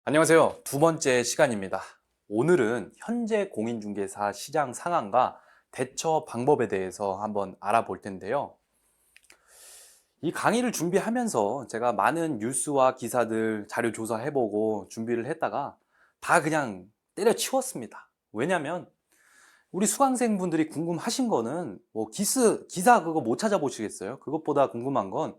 안녕하세요. 두 번째 시간입니다. 오늘은 현재 공인중개사 시장 상황과 대처 방법에 대해서 한번 알아볼 텐데요. 이 강의를 준비하면서 제가 많은 뉴스와 기사들 자료 조사해보고 준비를 했다가 다 그냥 때려치웠습니다. 왜냐면 우리 수강생분들이 궁금하신 거는 뭐 기사 그거 못 찾아보시겠어요? 그것보다 궁금한 건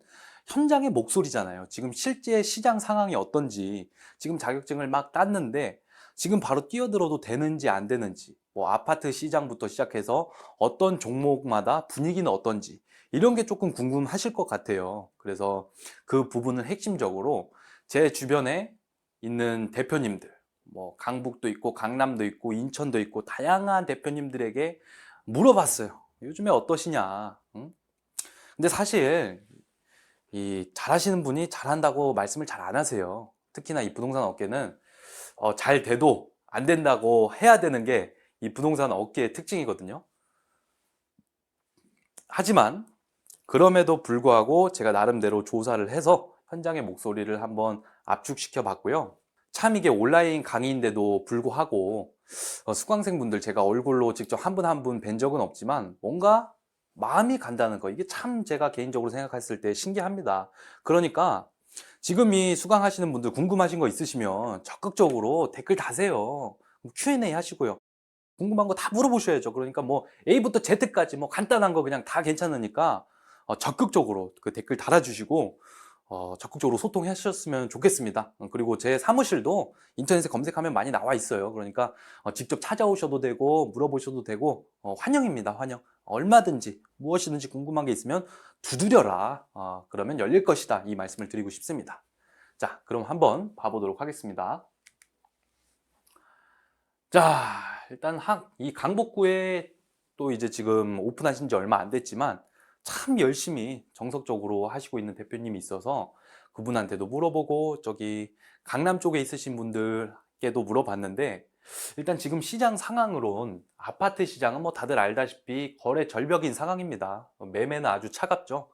현장의 목소리잖아요. 지금 실제 시장 상황이 어떤지, 지금 자격증을 막 땄는데 지금 바로 뛰어들어도 되는지 안 되는지, 뭐 아파트 시장부터 시작해서 어떤 종목마다 분위기는 어떤지 이런 게 조금 궁금하실 것 같아요. 그래서 그 부분을 핵심적으로 제 주변에 있는 대표님들, 뭐 강북도 있고 강남도 있고 인천도 있고 다양한 대표님들에게 물어봤어요. 요즘에 어떠시냐? 응? 근데 사실 이 잘하시는 분이 잘한다고 말씀을 잘 안 하세요. 특히나 이 부동산 업계는 잘 돼도 안 된다고 해야 되는 게 이 부동산 업계의 특징이거든요. 하지만 그럼에도 불구하고 제가 나름대로 조사를 해서 현장의 목소리를 한번 압축시켜 봤고요. 참 이게 온라인 강의인데도 불구하고 수강생분들 제가 얼굴로 직접 한 분 한 분 뵌 적은 없지만 뭔가 마음이 간다는 거, 이게 참 제가 개인적으로 생각했을 때 신기합니다. 그러니까 지금 이 수강하시는 분들 궁금하신 거 있으시면 적극적으로 댓글 다세요. Q&A 하시고요. 궁금한 거 다 물어보셔야죠. 그러니까 뭐 A부터 Z까지 뭐 간단한 거 그냥 다 괜찮으니까 적극적으로 그 댓글 달아주시고 적극적으로 소통하셨으면 좋겠습니다. 그리고 제 사무실도 인터넷에 검색하면 많이 나와 있어요. 그러니까 직접 찾아오셔도 되고 물어보셔도 되고 환영입니다. 환영. 얼마든지 무엇이든지 궁금한 게 있으면 두드려라. 그러면 열릴 것이다. 이 말씀을 드리고 싶습니다. 자, 그럼 한번 봐보도록 하겠습니다. 자, 일단 이 강북구에 또 이제 지금 오픈하신 지 얼마 안 됐지만 참 열심히 정석적으로 하시고 있는 대표님이 있어서 그분한테도 물어보고 저기 강남 쪽에 있으신 분들께도 물어봤는데 일단 지금 시장 상황으론 아파트 시장은 뭐 다들 알다시피 거래 절벽인 상황입니다. 매매는 아주 차갑죠.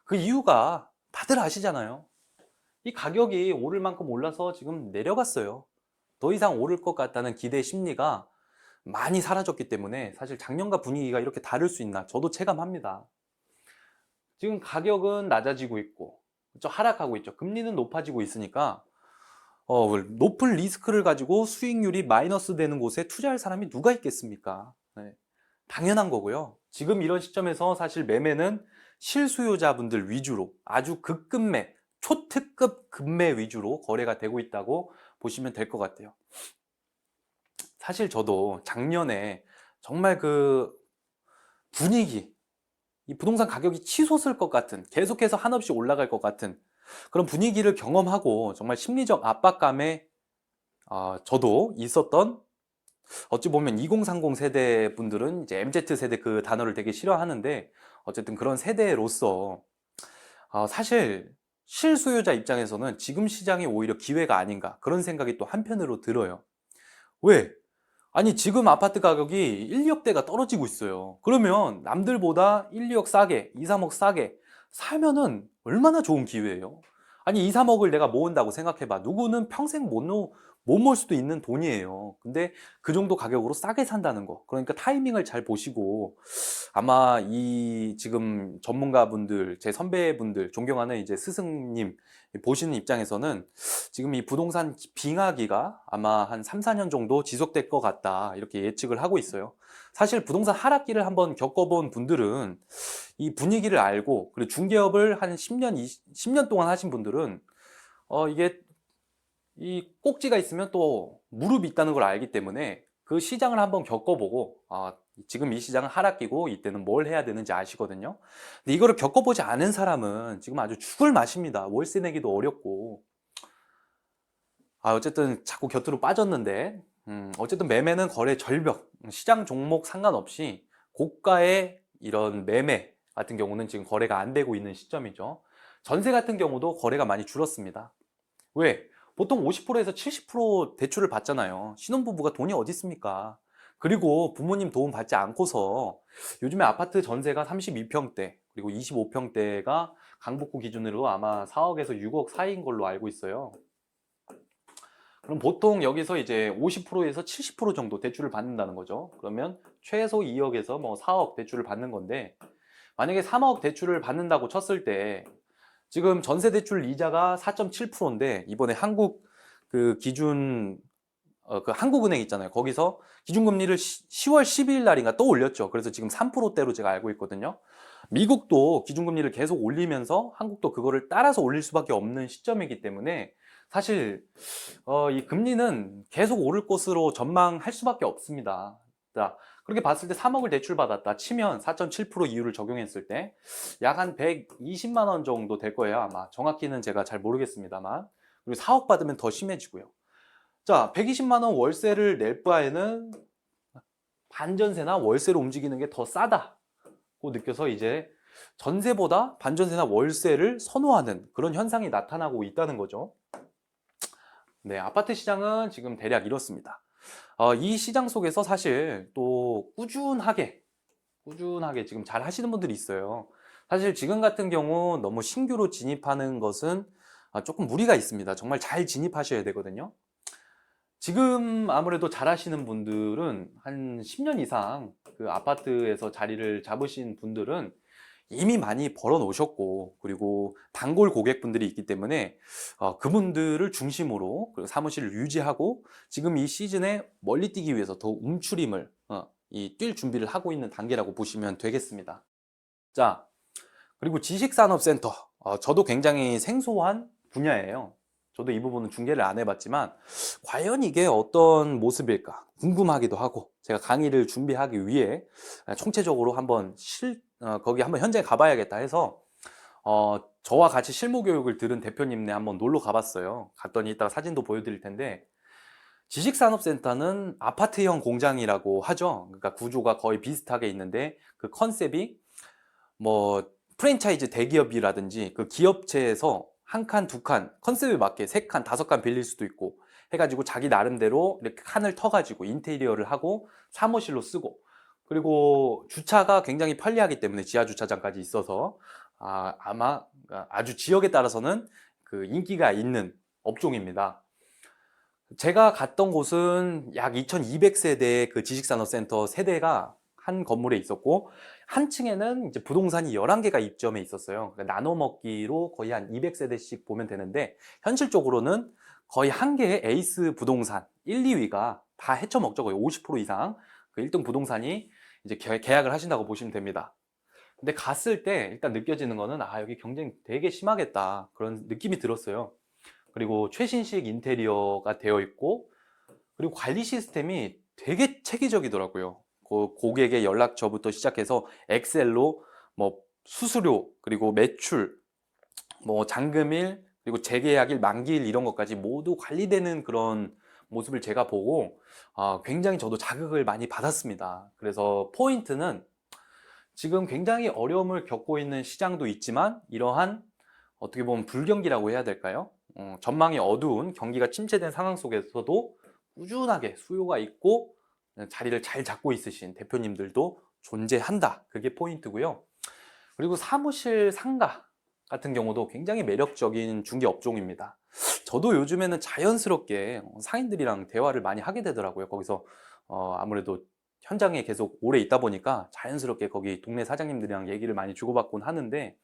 그 이유가 다들 아시잖아요. 이 가격이 오를 만큼 올라서 지금 내려갔어요. 더 이상 오를 것 같다는 기대 심리가 많이 사라졌기 때문에 사실 작년과 분위기가 이렇게 다를 수 있나 저도 체감합니다. 지금 가격은 낮아지고 있고 그렇죠? 하락하고 있죠. 금리는 높아지고 있으니까 높은 리스크를 가지고 수익률이 마이너스 되는 곳에 투자할 사람이 누가 있겠습니까? 네, 당연한 거고요. 지금 이런 시점에서 사실 매매는 실수요자분들 위주로 아주 극급매, 초특급 급매 위주로 거래가 되고 있다고 보시면 될 것 같아요. 사실 저도 작년에 정말 그 분위기, 이 부동산 가격이 치솟을 것 같은, 계속해서 한없이 올라갈 것 같은 그런 분위기를 경험하고 정말 심리적 압박감에 저도 있었던, 어찌 보면 2030 세대 분들은 이제 MZ 세대 그 단어를 되게 싫어하는데 어쨌든 그런 세대로서 사실 실수요자 입장에서는 지금 시장이 오히려 기회가 아닌가 그런 생각이 또 한편으로 들어요. 왜? 아니 지금 아파트 가격이 1, 2억대가 떨어지고 있어요. 그러면 남들보다 1, 2억 싸게, 2, 3억 싸게 사면은 얼마나 좋은 기회예요. 아니 2, 3억을 내가 모은다고 생각해봐. 누구는 평생 못 모을 수도 있는 돈이에요. 근데 그 정도 가격으로 싸게 산다는 거. 그러니까 타이밍을 잘 보시고 아마 이 지금 전문가분들, 제 선배분들, 존경하는 이제 스승님 보시는 입장에서는 지금 이 부동산 빙하기가 아마 한 3, 4년 정도 지속될 것 같다. 이렇게 예측을 하고 있어요. 사실 부동산 하락기를 한번 겪어본 분들은 이 분위기를 알고, 그리고 중개업을 한 10년, 10년 동안 하신 분들은 이게 이 꼭지가 있으면 또 무릎이 있다는 걸 알기 때문에 그 시장을 한번 겪어보고 지금 이 시장은 하락기고 이때는 뭘 해야 되는지 아시거든요. 근데 이거를 겪어보지 않은 사람은 지금 아주 죽을 맛입니다. 월세 내기도 어렵고. 어쨌든 자꾸 곁으로 빠졌는데 어쨌든 매매는 거래 절벽, 시장 종목 상관없이 고가의 이런 매매 같은 경우는 지금 거래가 안 되고 있는 시점이죠. 전세 같은 경우도 거래가 많이 줄었습니다. 왜? 보통 50%에서 70% 대출을 받잖아요. 신혼부부가 돈이 어디 있습니까? 그리고 부모님 도움 받지 않고서 요즘에 아파트 전세가 32평대 그리고 25평대가 강북구 기준으로 아마 4억에서 6억 사이인 걸로 알고 있어요. 그럼 보통 여기서 이제 50%에서 70% 정도 대출을 받는다는 거죠. 그러면 최소 2억에서 뭐 4억 대출을 받는 건데, 만약에 3억 대출을 받는다고 쳤을 때 지금 전세 대출 이자가 4.7%인데 이번에 한국 그 기준 그 한국은행 있잖아요. 거기서 기준금리를 10월 12일 날인가 또 올렸죠. 그래서 지금 3%대로 제가 알고 있거든요. 미국도 기준금리를 계속 올리면서 한국도 그거를 따라서 올릴 수밖에 없는 시점이기 때문에 사실 이 금리는 계속 오를 것으로 전망할 수밖에 없습니다. 자, 그렇게 봤을 때 3억을 대출받았다 치면 4.7% 이율을 적용했을 때 약 한 120만 원 정도 될 거예요, 아마. 정확히는 제가 잘 모르겠습니다만. 그리고 4억 받으면 더 심해지고요. 자, 120만 원 월세를 낼 바에는 반전세나 월세로 움직이는 게 더 싸다고 느껴서 이제 전세보다 반전세나 월세를 선호하는 그런 현상이 나타나고 있다는 거죠. 네, 아파트 시장은 지금 대략 이렇습니다. 이 시장 속에서 사실 또 꾸준하게 지금 잘 하시는 분들이 있어요. 사실 지금 같은 경우 너무 신규로 진입하는 것은 조금 무리가 있습니다. 정말 잘 진입하셔야 되거든요. 지금 아무래도 잘 하시는 분들은 한 10년 이상 그 아파트에서 자리를 잡으신 분들은 이미 많이 벌어 놓으셨고, 그리고 단골 고객분들이 있기 때문에 그분들을 중심으로 그 사무실을 유지하고 지금 이 시즌에 멀리 뛰기 위해서 더 움츠림을 뛸 준비를 하고 있는 단계라고 보시면 되겠습니다. 자, 그리고 지식산업센터, 저도 굉장히 생소한 분야예요. 저도 이 부분은 중개를 안 해봤지만 과연 이게 어떤 모습일까 궁금하기도 하고, 제가 강의를 준비하기 위해 총체적으로 한번 거기 한번 현장에 가봐야겠다 해서 저와 같이 실무 교육을 들은 대표님네 한번 놀러 가봤어요. 갔더니 이따가 사진도 보여드릴 텐데, 지식산업센터는 아파트형 공장이라고 하죠. 그러니까 구조가 거의 비슷하게 있는데 그 컨셉이 뭐 프랜차이즈 대기업이라든지 그 기업체에서 한 칸, 두 칸, 컨셉에 맞게 세 칸, 다섯 칸 빌릴 수도 있고 해가지고 자기 나름대로 이렇게 칸을 터가지고 인테리어를 하고 사무실로 쓰고, 그리고 주차가 굉장히 편리하기 때문에 지하 주차장까지 있어서 아마 아주 지역에 따라서는 그 인기가 있는 업종입니다. 제가 갔던 곳은 약 2200세대의 그 지식산업센터 세대가 한 건물에 있었고, 한 층에는 이제 부동산이 11개가 입점해 있었어요. 그러니까 나눠 먹기로 거의 한 200세대씩 보면 되는데, 현실적으로는 거의 한 개의 에이스 부동산 1, 2위가 다 헤쳐먹죠. 거의 50% 이상 그 1등 부동산이 이제 계약을 하신다고 보시면 됩니다. 근데 갔을 때 일단 느껴지는 거는 여기 경쟁이 되게 심하겠다, 그런 느낌이 들었어요. 그리고 최신식 인테리어가 되어 있고, 그리고 관리 시스템이 되게 체계적이더라고요. 그 고객의 연락처부터 시작해서 엑셀로 뭐 수수료, 그리고 매출, 뭐 잔금일, 그리고 재계약일, 만기일 이런 것까지 모두 관리되는 그런 모습을 제가 보고 굉장히 저도 자극을 많이 받았습니다. 그래서 포인트는 지금 굉장히 어려움을 겪고 있는 시장도 있지만, 이러한 어떻게 보면 불경기라고 해야 될까요? 전망이 어두운 경기가 침체된 상황 속에서도 꾸준하게 수요가 있고 자리를 잘 잡고 있으신 대표님들도 존재한다. 그게 포인트고요. 그리고 사무실 상가 같은 경우도 굉장히 매력적인 중개 업종입니다. 저도 요즘에는 자연스럽게 상인들이랑 대화를 많이 하게 되더라고요. 거기서 아무래도 현장에 계속 오래 있다 보니까 자연스럽게 거기 동네 사장님들이랑 얘기를 많이 주고받곤 하는데,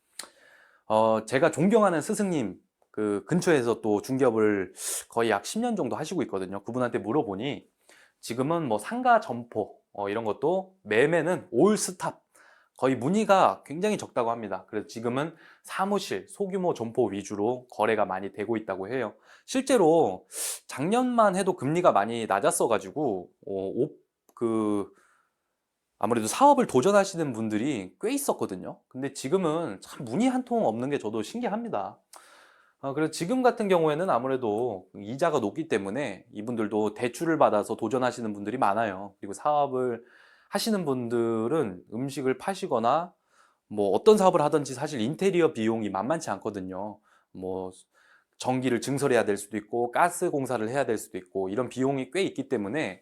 제가 존경하는 스승님 그 근처에서 또 중개업을 거의 약 10년 정도 하시고 있거든요. 그분한테 물어보니 지금은 뭐 상가 점포 이런 것도 매매는 올 스탑, 거의 문의가 굉장히 적다고 합니다. 그래서 지금은 사무실, 소규모 점포 위주로 거래가 많이 되고 있다고 해요. 실제로 작년만 해도 금리가 많이 낮았어 가지고 아무래도 사업을 도전하시는 분들이 꽤 있었거든요. 근데 지금은 참 문의 한 통 없는 게 저도 신기합니다. 그래서 지금 같은 경우에는 아무래도 이자가 높기 때문에 이분들도 대출을 받아서 도전하시는 분들이 많아요. 그리고 사업을 하시는 분들은 음식을 파시거나 뭐 어떤 사업을 하든지 사실 인테리어 비용이 만만치 않거든요. 뭐 전기를 증설해야 될 수도 있고 가스 공사를 해야 될 수도 있고 이런 비용이 꽤 있기 때문에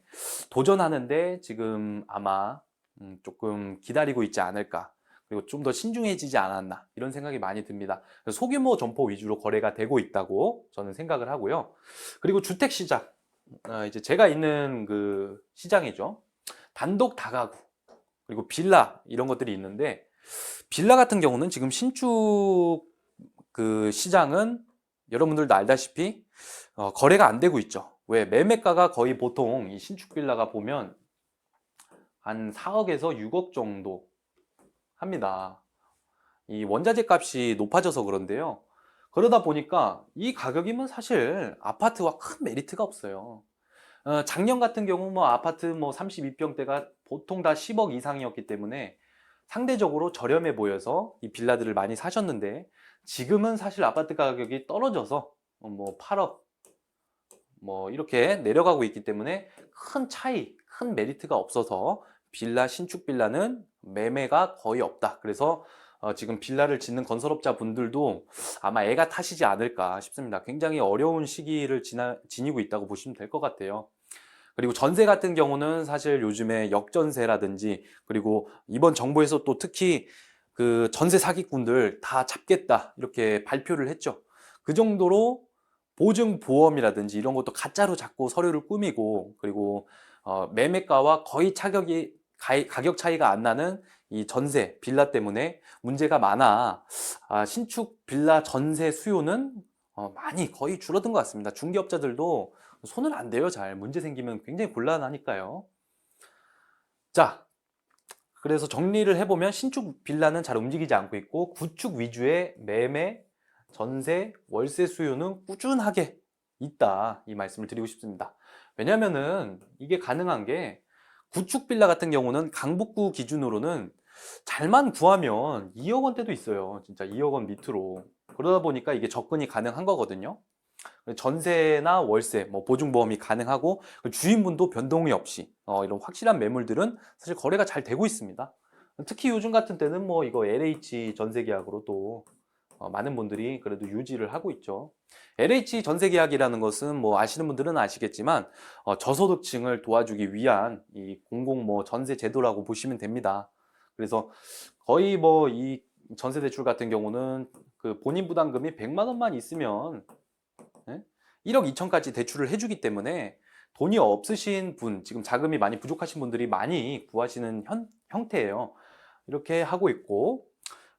도전하는데 지금 아마 조금 기다리고 있지 않을까. 그리고 좀 더 신중해지지 않았나 이런 생각이 많이 듭니다. 그래서 소규모 점포 위주로 거래가 되고 있다고 저는 생각을 하고요. 그리고 주택 시장, 이제 제가 있는 그 시장이죠. 단독 다가구 그리고 빌라 이런 것들이 있는데, 빌라 같은 경우는 지금 신축 그 시장은 여러분들도 알다시피 거래가 안 되고 있죠. 왜? 매매가가 거의 보통 이 신축 빌라가 보면 한 4억에서 6억 정도 합니다. 이 원자재 값이 높아져서 그런데요. 그러다 보니까 이 가격이면 사실 아파트와 큰 메리트가 없어요. 작년 같은 경우 뭐 아파트 뭐 32평대가 보통 다 10억 이상이었기 때문에 상대적으로 저렴해 보여서 이 빌라들을 많이 사셨는데, 지금은 사실 아파트 가격이 떨어져서 뭐 8억 뭐 이렇게 내려가고 있기 때문에 큰 차이, 큰 메리트가 없어서 빌라, 신축 빌라는 매매가 거의 없다. 그래서 지금 빌라를 짓는 건설업자 분들도 아마 애가 타시지 않을까 싶습니다. 굉장히 어려운 시기를 지니고 있다고 보시면 될 것 같아요. 그리고 전세 같은 경우는 사실 요즘에 역전세라든지, 그리고 이번 정부에서 또 특히 그 전세 사기꾼들 다 잡겠다 이렇게 발표를 했죠. 그 정도로 보증보험이라든지 이런 것도 가짜로 자꾸 서류를 꾸미고, 그리고 매매가와 거의 가격 차이가 안 나는 이 전세 빌라 때문에 문제가 많아. 신축 빌라 전세 수요는 많이 거의 줄어든 것 같습니다. 중개업자들도 손을 안 대요. 잘 문제 생기면 굉장히 곤란하니까요. 자, 그래서 정리를 해보면 신축 빌라는 잘 움직이지 않고 있고, 구축 위주의 매매, 전세, 월세 수요는 꾸준하게 있다, 이 말씀을 드리고 싶습니다. 왜냐면은 이게 가능한 게, 구축 빌라 같은 경우는 강북구 기준으로는 잘만 구하면 2억 원대도 있어요. 진짜 2억 원 밑으로. 그러다 보니까 이게 접근이 가능한 거거든요. 전세나 월세, 뭐 보증보험이 가능하고, 주인분도 변동이 없이 이런 확실한 매물들은 사실 거래가 잘 되고 있습니다. 특히 요즘 같은 때는 뭐 이거 LH 전세 계약으로 또 많은 분들이 그래도 유지를 하고 있죠. LH 전세 계약이라는 것은 뭐 아시는 분들은 아시겠지만 저소득층을 도와주기 위한 이 공공 뭐 전세 제도라고 보시면 됩니다. 그래서 거의 뭐 이 전세 대출 같은 경우는 그 본인 부담금이 100만 원만 있으면 1억 2천까지 대출을 해주기 때문에 돈이 없으신 분, 지금 자금이 많이 부족하신 분들이 많이 구하시는 형태예요. 이렇게 하고 있고,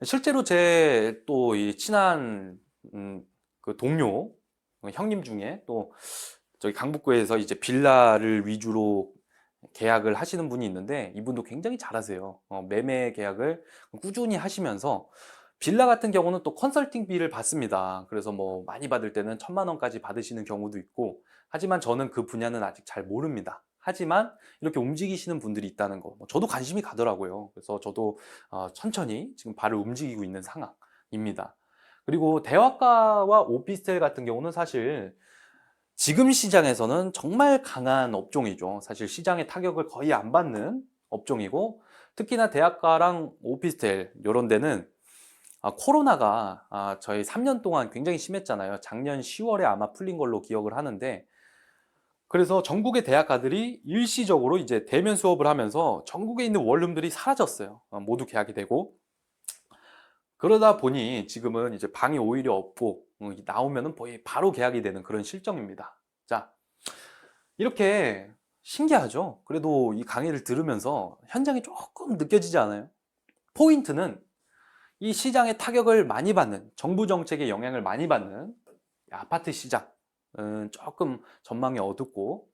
실제로 제 또 이 친한 그 동료 형님 중에 또 저기 강북구에서 이제 빌라를 위주로 계약을 하시는 분이 있는데, 이분도 굉장히 잘하세요. 매매 계약을 꾸준히 하시면서 빌라 같은 경우는 또 컨설팅비를 받습니다. 그래서 뭐 많이 받을 때는 1,000만 원까지 받으시는 경우도 있고, 하지만 저는 그 분야는 아직 잘 모릅니다. 하지만 이렇게 움직이시는 분들이 있다는 거, 저도 관심이 가더라고요. 그래서 저도 천천히 지금 발을 움직이고 있는 상황입니다. 그리고 대학가와 오피스텔 같은 경우는 사실 지금 시장에서는 정말 강한 업종이죠. 사실 시장의 타격을 거의 안 받는 업종이고, 특히나 대학가랑 오피스텔 이런 데는 코로나가 저희 3년 동안 굉장히 심했잖아요. 작년 10월에 아마 풀린 걸로 기억을 하는데, 그래서 전국의 대학가들이 일시적으로 이제 대면 수업을 하면서 전국에 있는 원룸들이 사라졌어요. 모두 계약이 되고, 그러다 보니 지금은 이제 방이 오히려 없고 나오면은 거의 바로 계약이 되는 그런 실정입니다. 자, 이렇게 신기하죠? 그래도 이 강의를 들으면서 현장이 조금 느껴지지 않아요? 포인트는 이 시장의 타격을 많이 받는, 정부 정책의 영향을 많이 받는 아파트 시장은 조금 전망이 어둡고,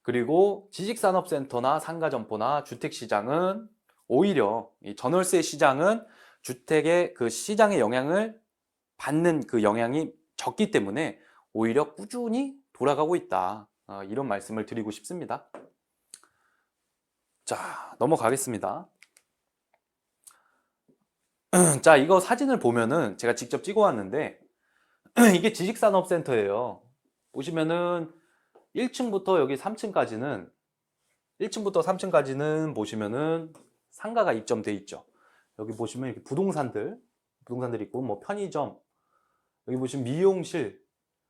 그리고 지식산업센터나 상가점포나 주택시장은 오히려 이 전월세 시장은 주택의 그 시장의 영향을 받는 그 영향이 적기 때문에 오히려 꾸준히 돌아가고 있다. 이런 말씀을 드리고 싶습니다. 자, 넘어가겠습니다. 자, 이거 사진을 보면은 제가 직접 찍어 왔는데 이게 지식산업센터예요. 보시면은 1층부터 여기 3층까지는 1층부터 3층까지는 보시면은 상가가 입점돼 있죠. 여기 보시면 이렇게 부동산들 있고, 뭐 편의점, 여기 보시면 미용실,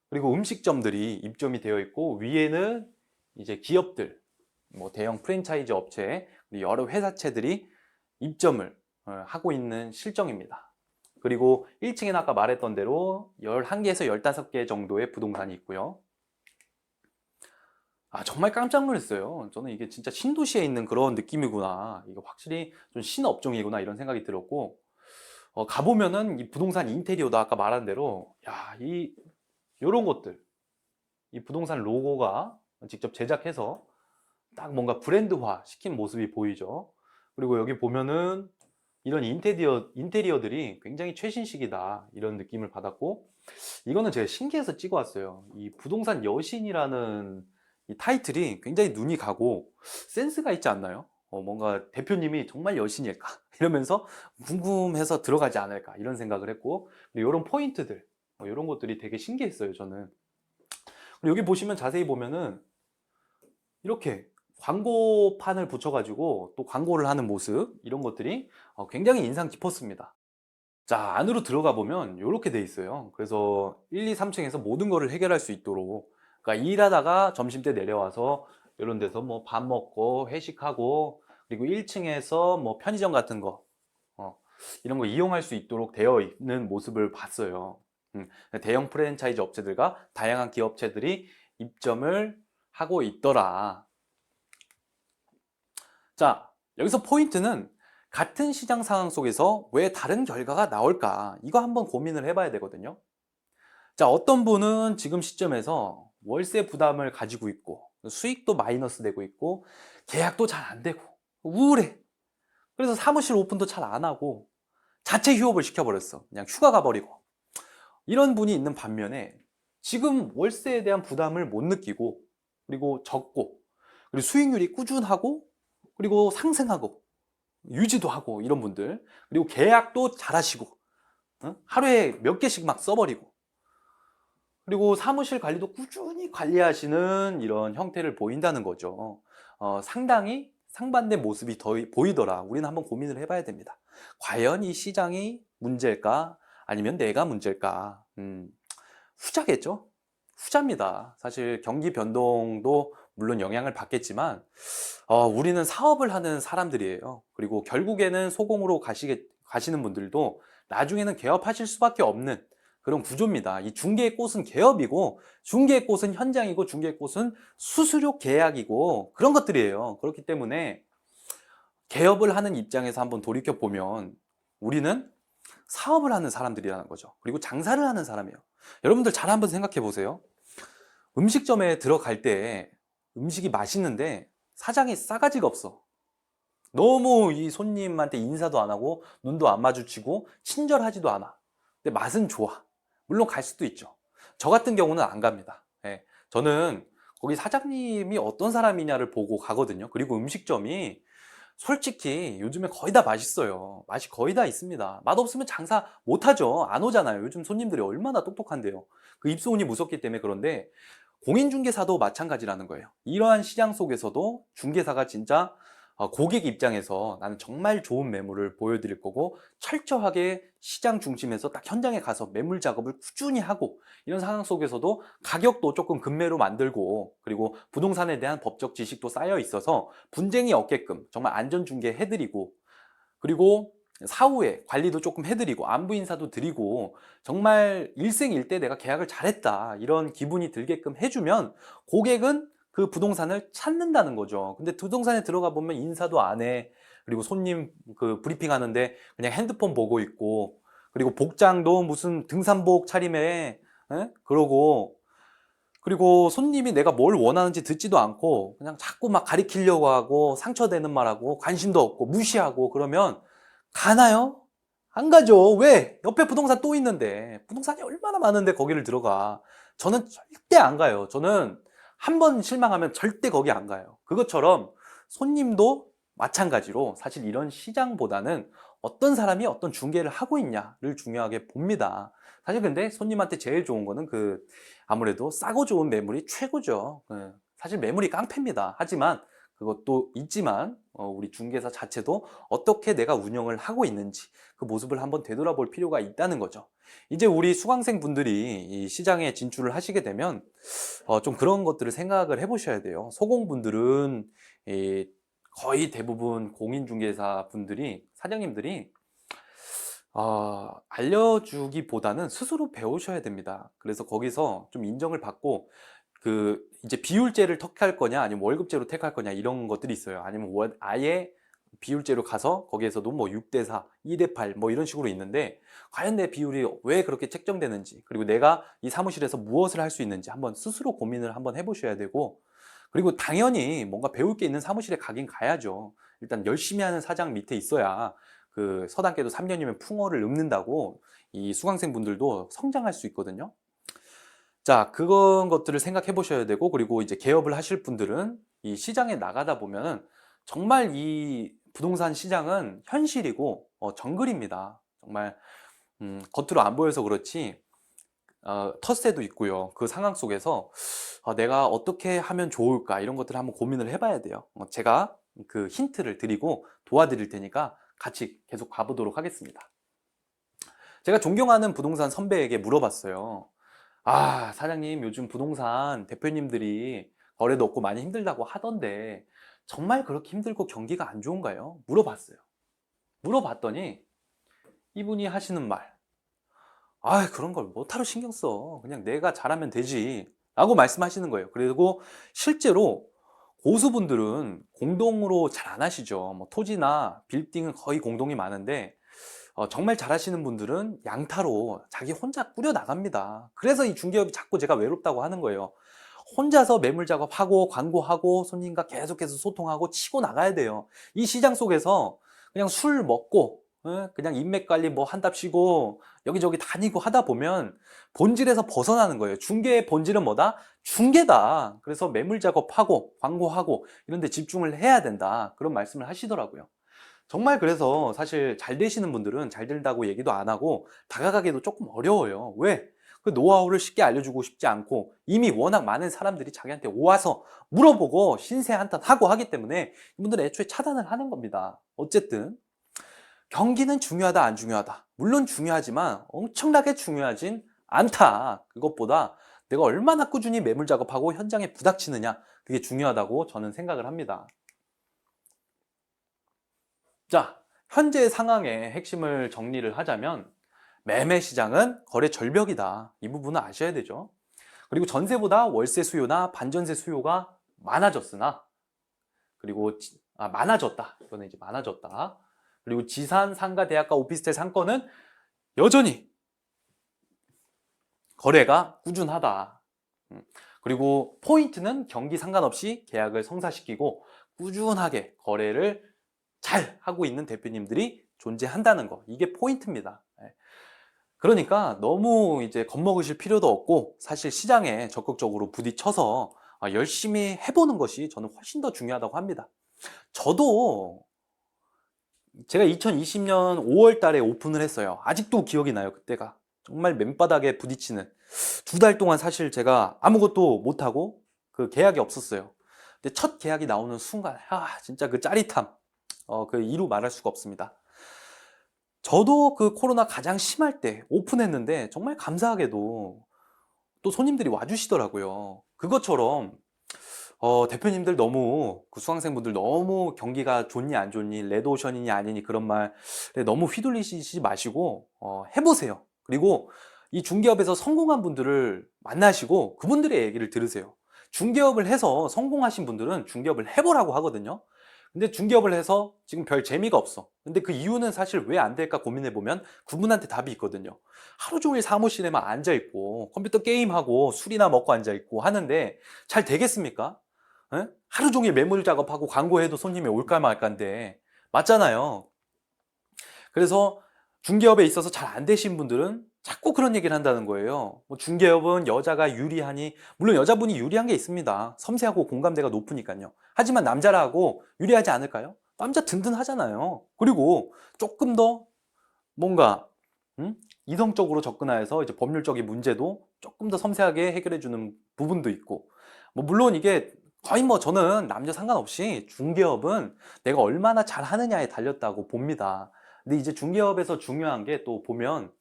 그리고 음식점들이 입점이 되어 있고, 위에는 이제 기업들, 뭐 대형 프랜차이즈 업체, 여러 회사체들이 입점을 하고 있는 실정입니다. 그리고 1층에는 아까 말했던 대로 11개에서 15개 정도의 부동산이 있고요. 정말 깜짝 놀랐어요. 저는 이게 진짜 신도시에 있는 그런 느낌이구나. 이거 확실히 좀 신업종이구나 이런 생각이 들었고, 가보면은 이 부동산 인테리어도 아까 말한 대로, 요런 것들, 이 부동산 로고가 직접 제작해서 딱 뭔가 브랜드화 시킨 모습이 보이죠. 그리고 여기 보면은 이런 인테리어들이 굉장히 최신식이다 이런 느낌을 받았고, 이거는 제가 신기해서 찍어 왔어요. 이 부동산 여신이라는 이 타이틀이 굉장히 눈이 가고 센스가 있지 않나요? 뭔가 대표님이 정말 여신일까? 이러면서 궁금해서 들어가지 않을까? 이런 생각을 했고, 그리고 이런 포인트들, 이런 것들이 되게 신기했어요, 저는. 그리고 여기 보시면 자세히 보면은 이렇게 광고판을 붙여가지고 또 광고를 하는 모습, 이런 것들이 굉장히 인상 깊었습니다. 자, 안으로 들어가 보면 이렇게 돼 있어요. 그래서 1, 2, 3층에서 모든 거를 해결할 수 있도록, 그러니까 일하다가 점심때 내려와서 이런 데서 뭐 밥 먹고 회식하고, 그리고 1층에서 뭐 편의점 같은 거, 이런 거 이용할 수 있도록 되어 있는 모습을 봤어요. 대형 프랜차이즈 업체들과 다양한 기업체들이 입점을 하고 있더라. 자, 여기서 포인트는 같은 시장 상황 속에서 왜 다른 결과가 나올까? 이거 한번 고민을 해봐야 되거든요. 자, 어떤 분은 지금 시점에서 월세 부담을 가지고 있고, 수익도 마이너스 되고 있고, 계약도 잘 안 되고, 우울해. 그래서 사무실 오픈도 잘 안 하고, 자체 휴업을 시켜버렸어. 그냥 휴가 가버리고. 이런 분이 있는 반면에, 지금 월세에 대한 부담을 못 느끼고, 그리고 적고, 그리고 수익률이 꾸준하고, 그리고 상승하고, 유지도 하고 이런 분들, 그리고 계약도 잘 하시고, 하루에 몇 개씩 막 써버리고, 그리고 사무실 관리도 꾸준히 관리하시는 이런 형태를 보인다는 거죠. 상당히 상반된 모습이 더 보이더라. 우리는 한번 고민을 해봐야 됩니다. 과연 이 시장이 문제일까? 아니면 내가 문제일까? 후자겠죠? 후자입니다. 사실 경기 변동도 물론 영향을 받겠지만, 우리는 사업을 하는 사람들이에요. 그리고 결국에는 소공으로 가시는 분들도 나중에는 개업하실 수밖에 없는 그런 구조입니다. 이 중개의 꽃은 개업이고, 중개의 꽃은 현장이고, 중개의 꽃은 수수료 계약이고, 그런 것들이에요. 그렇기 때문에 개업을 하는 입장에서 한번 돌이켜 보면 우리는 사업을 하는 사람들이라는 거죠. 그리고 장사를 하는 사람이에요. 여러분들 잘 한번 생각해 보세요. 음식점에 들어갈 때 음식이 맛있는데 사장이 싸가지가 없어. 너무 이 손님한테 인사도 안 하고 눈도 안 마주치고 친절하지도 않아. 근데 맛은 좋아. 물론 갈 수도 있죠. 저 같은 경우는 안 갑니다. 예, 저는 거기 사장님이 어떤 사람이냐를 보고 가거든요. 그리고 음식점이 솔직히 요즘에 거의 다 맛있어요. 맛이 거의 다 있습니다. 맛없으면 장사 못하죠. 안 오잖아요. 요즘 손님들이 얼마나 똑똑한데요. 그 입소문이 무섭기 때문에. 그런데 공인중개사도 마찬가지라는 거예요. 이러한 시장 속에서도 중개사가 진짜 고객 입장에서 나는 정말 좋은 매물을 보여드릴 거고, 철저하게 시장 중심에서 딱 현장에 가서 매물 작업을 꾸준히 하고, 이런 상황 속에서도 가격도 조금 급매로 만들고, 그리고 부동산에 대한 법적 지식도 쌓여 있어서 분쟁이 없게끔 정말 안전중개 해드리고, 그리고 사후에 관리도 조금 해드리고, 안부 인사도 드리고, 정말 일생일대 내가 계약을 잘했다 이런 기분이 들게끔 해주면 고객은 그 부동산을 찾는다는 거죠. 근데 부동산에 들어가 보면 인사도 안 해. 그리고 손님 그 브리핑 하는데 그냥 핸드폰 보고 있고, 그리고 복장도 무슨 등산복 차림에, 그러고, 그리고 손님이 내가 뭘 원하는지 듣지도 않고 그냥 자꾸 막 가리키려고 하고 상처되는 말하고 관심도 없고 무시하고 그러면 가나요? 안 가죠. 왜? 옆에 부동산 또 있는데. 부동산이 얼마나 많은데 거기를 들어가. 저는 절대 안 가요. 저는 한 번 실망하면 절대 거기 안 가요. 그것처럼 손님도 마찬가지로 사실 이런 시장보다는 어떤 사람이 어떤 중개를 하고 있냐를 중요하게 봅니다. 사실 근데 손님한테 제일 좋은 거는 아무래도 싸고 좋은 매물이 최고죠. 사실 매물이 깡패입니다. 하지만 그것도 있지만 우리 중개사 자체도 어떻게 내가 운영을 하고 있는지 그 모습을 한번 되돌아볼 필요가 있다는 거죠. 이제 우리 수강생 분들이 이 시장에 진출을 하시게 되면 좀 그런 것들을 생각을 해보셔야 돼요. 소공분들은 거의 대부분 공인중개사 분들이 사장님들이 알려주기보다는 스스로 배우셔야 됩니다. 그래서 거기서 좀 인정을 받고 이제 비율제를 택할 거냐 아니면 월급제로 택할 거냐 이런 것들이 있어요. 아니면 아예 비율제로 가서 거기에서도 뭐 6대4, 2대8 뭐 이런 식으로 있는데 과연 내 비율이 왜 그렇게 책정되는지, 그리고 내가 이 사무실에서 무엇을 할 수 있는지 한번 스스로 고민을 한번 해보셔야 되고, 그리고 당연히 뭔가 배울 게 있는 사무실에 가긴 가야죠. 일단 열심히 하는 사장 밑에 있어야 그 서당계도 3년이면 풍어를 읊는다고 이 수강생분들도 성장할 수 있거든요. 자, 그런 것들을 생각해 보셔야 되고, 그리고 이제 개업을 하실 분들은 이 시장에 나가다 보면은 정말 이 부동산 시장은 현실이고 정글입니다. 정말 겉으로 안 보여서 그렇지 텃세도 있고요. 그 상황 속에서 내가 어떻게 하면 좋을까 이런 것들을 한번 고민을 해봐야 돼요. 제가 그 힌트를 드리고 도와드릴 테니까 같이 계속 가보도록 하겠습니다. 제가 존경하는 부동산 선배에게 물어봤어요. 사장님, 요즘 부동산 대표님들이 거래도 없고 많이 힘들다고 하던데 정말 그렇게 힘들고 경기가 안 좋은가요? 물어봤어요. 물어봤더니 이분이 하시는 말, 그런 걸 뭐하러 신경 써. 그냥 내가 잘하면 되지. 라고 말씀하시는 거예요. 그리고 실제로 고수분들은 공동으로 잘 안 하시죠. 뭐 토지나 빌딩은 거의 공동이 많은데 정말 잘하시는 분들은 양타로 자기 혼자 꾸려 나갑니다. 그래서 이 중개업이 자꾸 제가 외롭다고 하는 거예요. 혼자서 매물 작업하고 광고하고 손님과 계속해서 소통하고 치고 나가야 돼요. 이 시장 속에서 그냥 술 먹고 그냥 인맥 관리 뭐 한 답시고 여기저기 다니고 하다 보면 본질에서 벗어나는 거예요. 중개의 본질은 뭐다? 중개다. 그래서 매물 작업하고 광고하고 이런 데 집중을 해야 된다. 그런 말씀을 하시더라고요. 정말 그래서 사실 잘 되시는 분들은 잘 된다고 얘기도 안 하고 다가가기도 조금 어려워요. 왜? 그 노하우를 쉽게 알려주고 싶지 않고 이미 워낙 많은 사람들이 자기한테 와서 물어보고 신세 한탄 하고 하기 때문에 이분들은 애초에 차단을 하는 겁니다. 어쨌든 경기는 중요하다 안 중요하다, 물론 중요하지만 엄청나게 중요하진 않다. 그것보다 내가 얼마나 꾸준히 매물 작업하고 현장에 부닥치느냐, 그게 중요하다고 저는 생각을 합니다. 자, 현재 상황의 핵심을 정리를 하자면 매매 시장은 거래 절벽이다. 이 부분은 아셔야 되죠. 그리고 전세보다 월세 수요나 반전세 수요가 많아졌으나, 그리고 많아졌다. 이거는 이제 많아졌다. 그리고 지산, 상가, 대학가, 오피스텔 상권은 여전히 거래가 꾸준하다. 그리고 포인트는 경기 상관없이 계약을 성사시키고 꾸준하게 거래를 잘 하고 있는 대표님들이 존재한다는 거, 이게 포인트입니다. 그러니까 너무 이제 겁먹으실 필요도 없고, 사실 시장에 적극적으로 부딪혀서 열심히 해보는 것이 저는 훨씬 더 중요하다고 합니다. 저도 제가 2020년 5월 달에 오픈을 했어요. 아직도 기억이 나요. 그때가 정말 맨바닥에 부딪히는 2달 동안 사실 제가 아무것도 못하고 그 계약이 없었어요. 근데 첫 계약이 나오는 순간 진짜 그 짜릿함, 그 이루 말할 수가 없습니다. 저도 그 코로나 가장 심할 때 오픈했는데 정말 감사하게도 또 손님들이 와주시더라고요. 그것처럼 대표님들 너무, 그 수강생분들 너무 경기가 좋니 안 좋니, 레드오션이니 아니니 그런 말에 너무 휘둘리시지 마시고 해보세요. 그리고 이 중개업에서 성공한 분들을 만나시고 그분들의 얘기를 들으세요. 중개업을 해서 성공하신 분들은 중개업을 해보라고 하거든요. 근데 중개업을 해서 지금 별 재미가 없어. 근데 그 이유는 사실 왜 안 될까 고민해보면 그분한테 답이 있거든요. 하루 종일 사무실에만 앉아있고 컴퓨터 게임하고 술이나 먹고 앉아있고 하는데 잘 되겠습니까? 에? 하루 종일 매물 작업하고 광고해도 손님이 올까 말까인데, 맞잖아요. 그래서 중개업에 있어서 잘 안 되신 분들은 자꾸 그런 얘기를 한다는 거예요. 뭐 중개업은 여자가 유리하니, 물론 여자분이 유리한 게 있습니다. 섬세하고 공감대가 높으니까요. 하지만 남자라고 유리하지 않을까요? 남자 든든하잖아요. 그리고 조금 더 뭔가 이성적으로 접근해서 이제 법률적인 문제도 조금 더 섬세하게 해결해주는 부분도 있고, 뭐 물론 이게 거의 뭐 저는 남녀 상관없이 중개업은 내가 얼마나 잘하느냐에 달렸다고 봅니다. 근데 이제 중개업에서 중요한 게 또 보면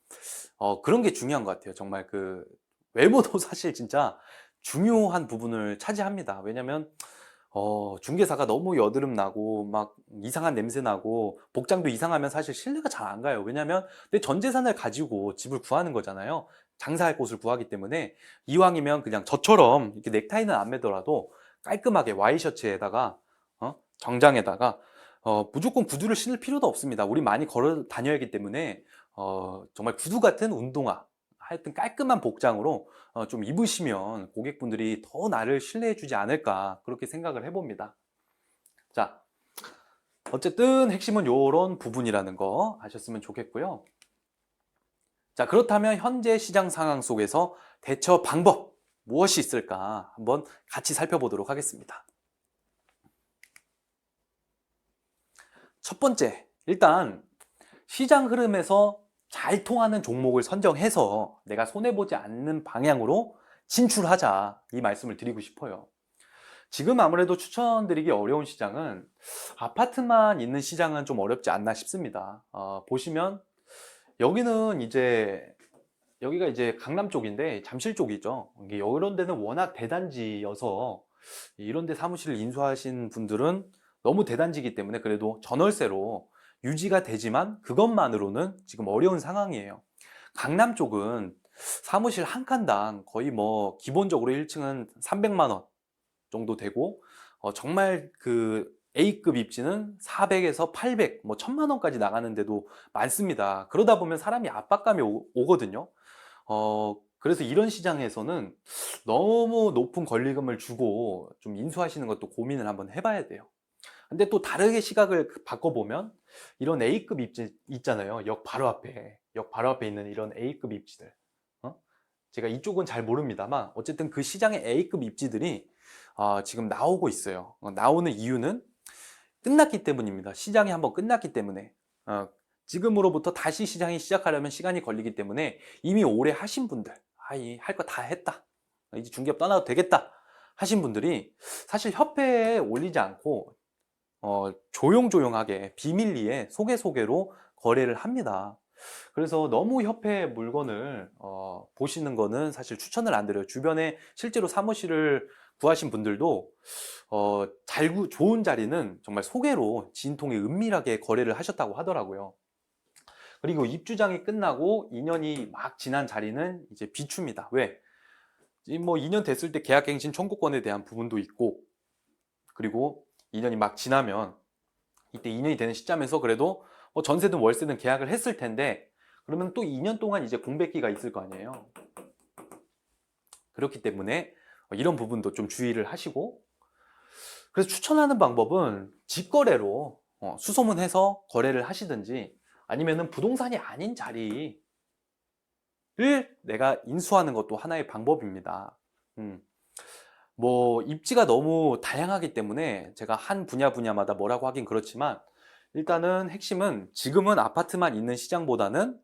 그런 게 중요한 것 같아요. 정말 그 외모도 사실 진짜 중요한 부분을 차지합니다. 왜냐면 중개사가 너무 여드름 나고 막 이상한 냄새 나고 복장도 이상하면 사실 신뢰가 잘 안 가요. 왜냐면 내 전 재산을 가지고 집을 구하는 거잖아요. 장사할 곳을 구하기 때문에 이왕이면 그냥 저처럼 이렇게 넥타이는 안 매더라도 깔끔하게 와이셔츠에다가 정장에다가 무조건 구두를 신을 필요도 없습니다. 우리 많이 걸어 다녀야 하기 때문에 정말 구두 같은 운동화 하여튼 깔끔한 복장으로 좀 입으시면 고객분들이 더 나를 신뢰해 주지 않을까 그렇게 생각을 해봅니다. 자, 어쨌든 핵심은 이런 부분이라는 거 아셨으면 좋겠고요. 자, 그렇다면 현재 시장 상황 속에서 대처 방법 무엇이 있을까 한번 같이 살펴보도록 하겠습니다. 첫 번째, 일단 시장 흐름에서 잘 통하는 종목을 선정해서 내가 손해보지 않는 방향으로 진출하자, 이 말씀을 드리고 싶어요. 지금 아무래도 추천드리기 어려운 시장은 아파트만 있는 시장은 좀 어렵지 않나 싶습니다. 보시면 여기는 여기가 이제 강남 쪽인데 잠실 쪽이죠. 이런 데는 워낙 대단지여서 이런 데 사무실을 인수하신 분들은 너무 대단지이기 때문에 그래도 전월세로 유지가 되지만 그것만으로는 지금 어려운 상황이에요. 강남 쪽은 사무실 한 칸당 거의 뭐 기본적으로 1층은 300만 원 정도 되고 정말 그 A급 입지는 400에서 800, 뭐 1000만 원까지 나가는 데도 많습니다. 그러다 보면 사람이 압박감이 오거든요. 그래서 이런 시장에서는 너무 높은 권리금을 주고 좀 인수하시는 것도 고민을 한번 해봐야 돼요. 근데 또 다르게 시각을 바꿔보면 이런 A급 입지 있잖아요. 역 바로 앞에 있는 이런 A급 입지들. 제가 이쪽은 잘 모릅니다만 어쨌든 그 시장의 A급 입지들이 지금 나오고 있어요. 나오는 이유는 끝났기 때문입니다. 시장이 한번 끝났기 때문에. 지금으로부터 다시 시장이 시작하려면 시간이 걸리기 때문에 이미 오래 하신 분들, 할 거 다 했다. 이제 중개업 떠나도 되겠다. 하신 분들이 사실 협회에 올리지 않고 조용조용하게 비밀리에 소개로 거래를 합니다. 그래서 너무 협회 물건을 보시는 거는 사실 추천을 안 드려요. 주변에 실제로 사무실을 구하신 분들도 좋은 자리는 정말 소개로 진통에 은밀하게 거래를 하셨다고 하더라고요. 그리고 입주장이 끝나고 2년이 막 지난 자리는 이제 비춥니다. 왜? 뭐 2년 됐을 때 계약갱신 청구권에 대한 부분도 있고, 그리고 2년이 막 지나면 이때 2년이 되는 시점에서 그래도 전세든 월세든 계약을 했을 텐데 그러면 또 2년 동안 이제 공백기가 있을 거 아니에요. 그렇기 때문에 이런 부분도 좀 주의를 하시고, 그래서 추천하는 방법은 직거래로 수소문해서 거래를 하시든지 아니면은 부동산이 아닌 자리를 내가 인수하는 것도 하나의 방법입니다. 뭐 입지가 너무 다양하기 때문에 제가 한 분야마다 뭐라고 하긴 그렇지만 일단은 핵심은 지금은 아파트만 있는 시장보다는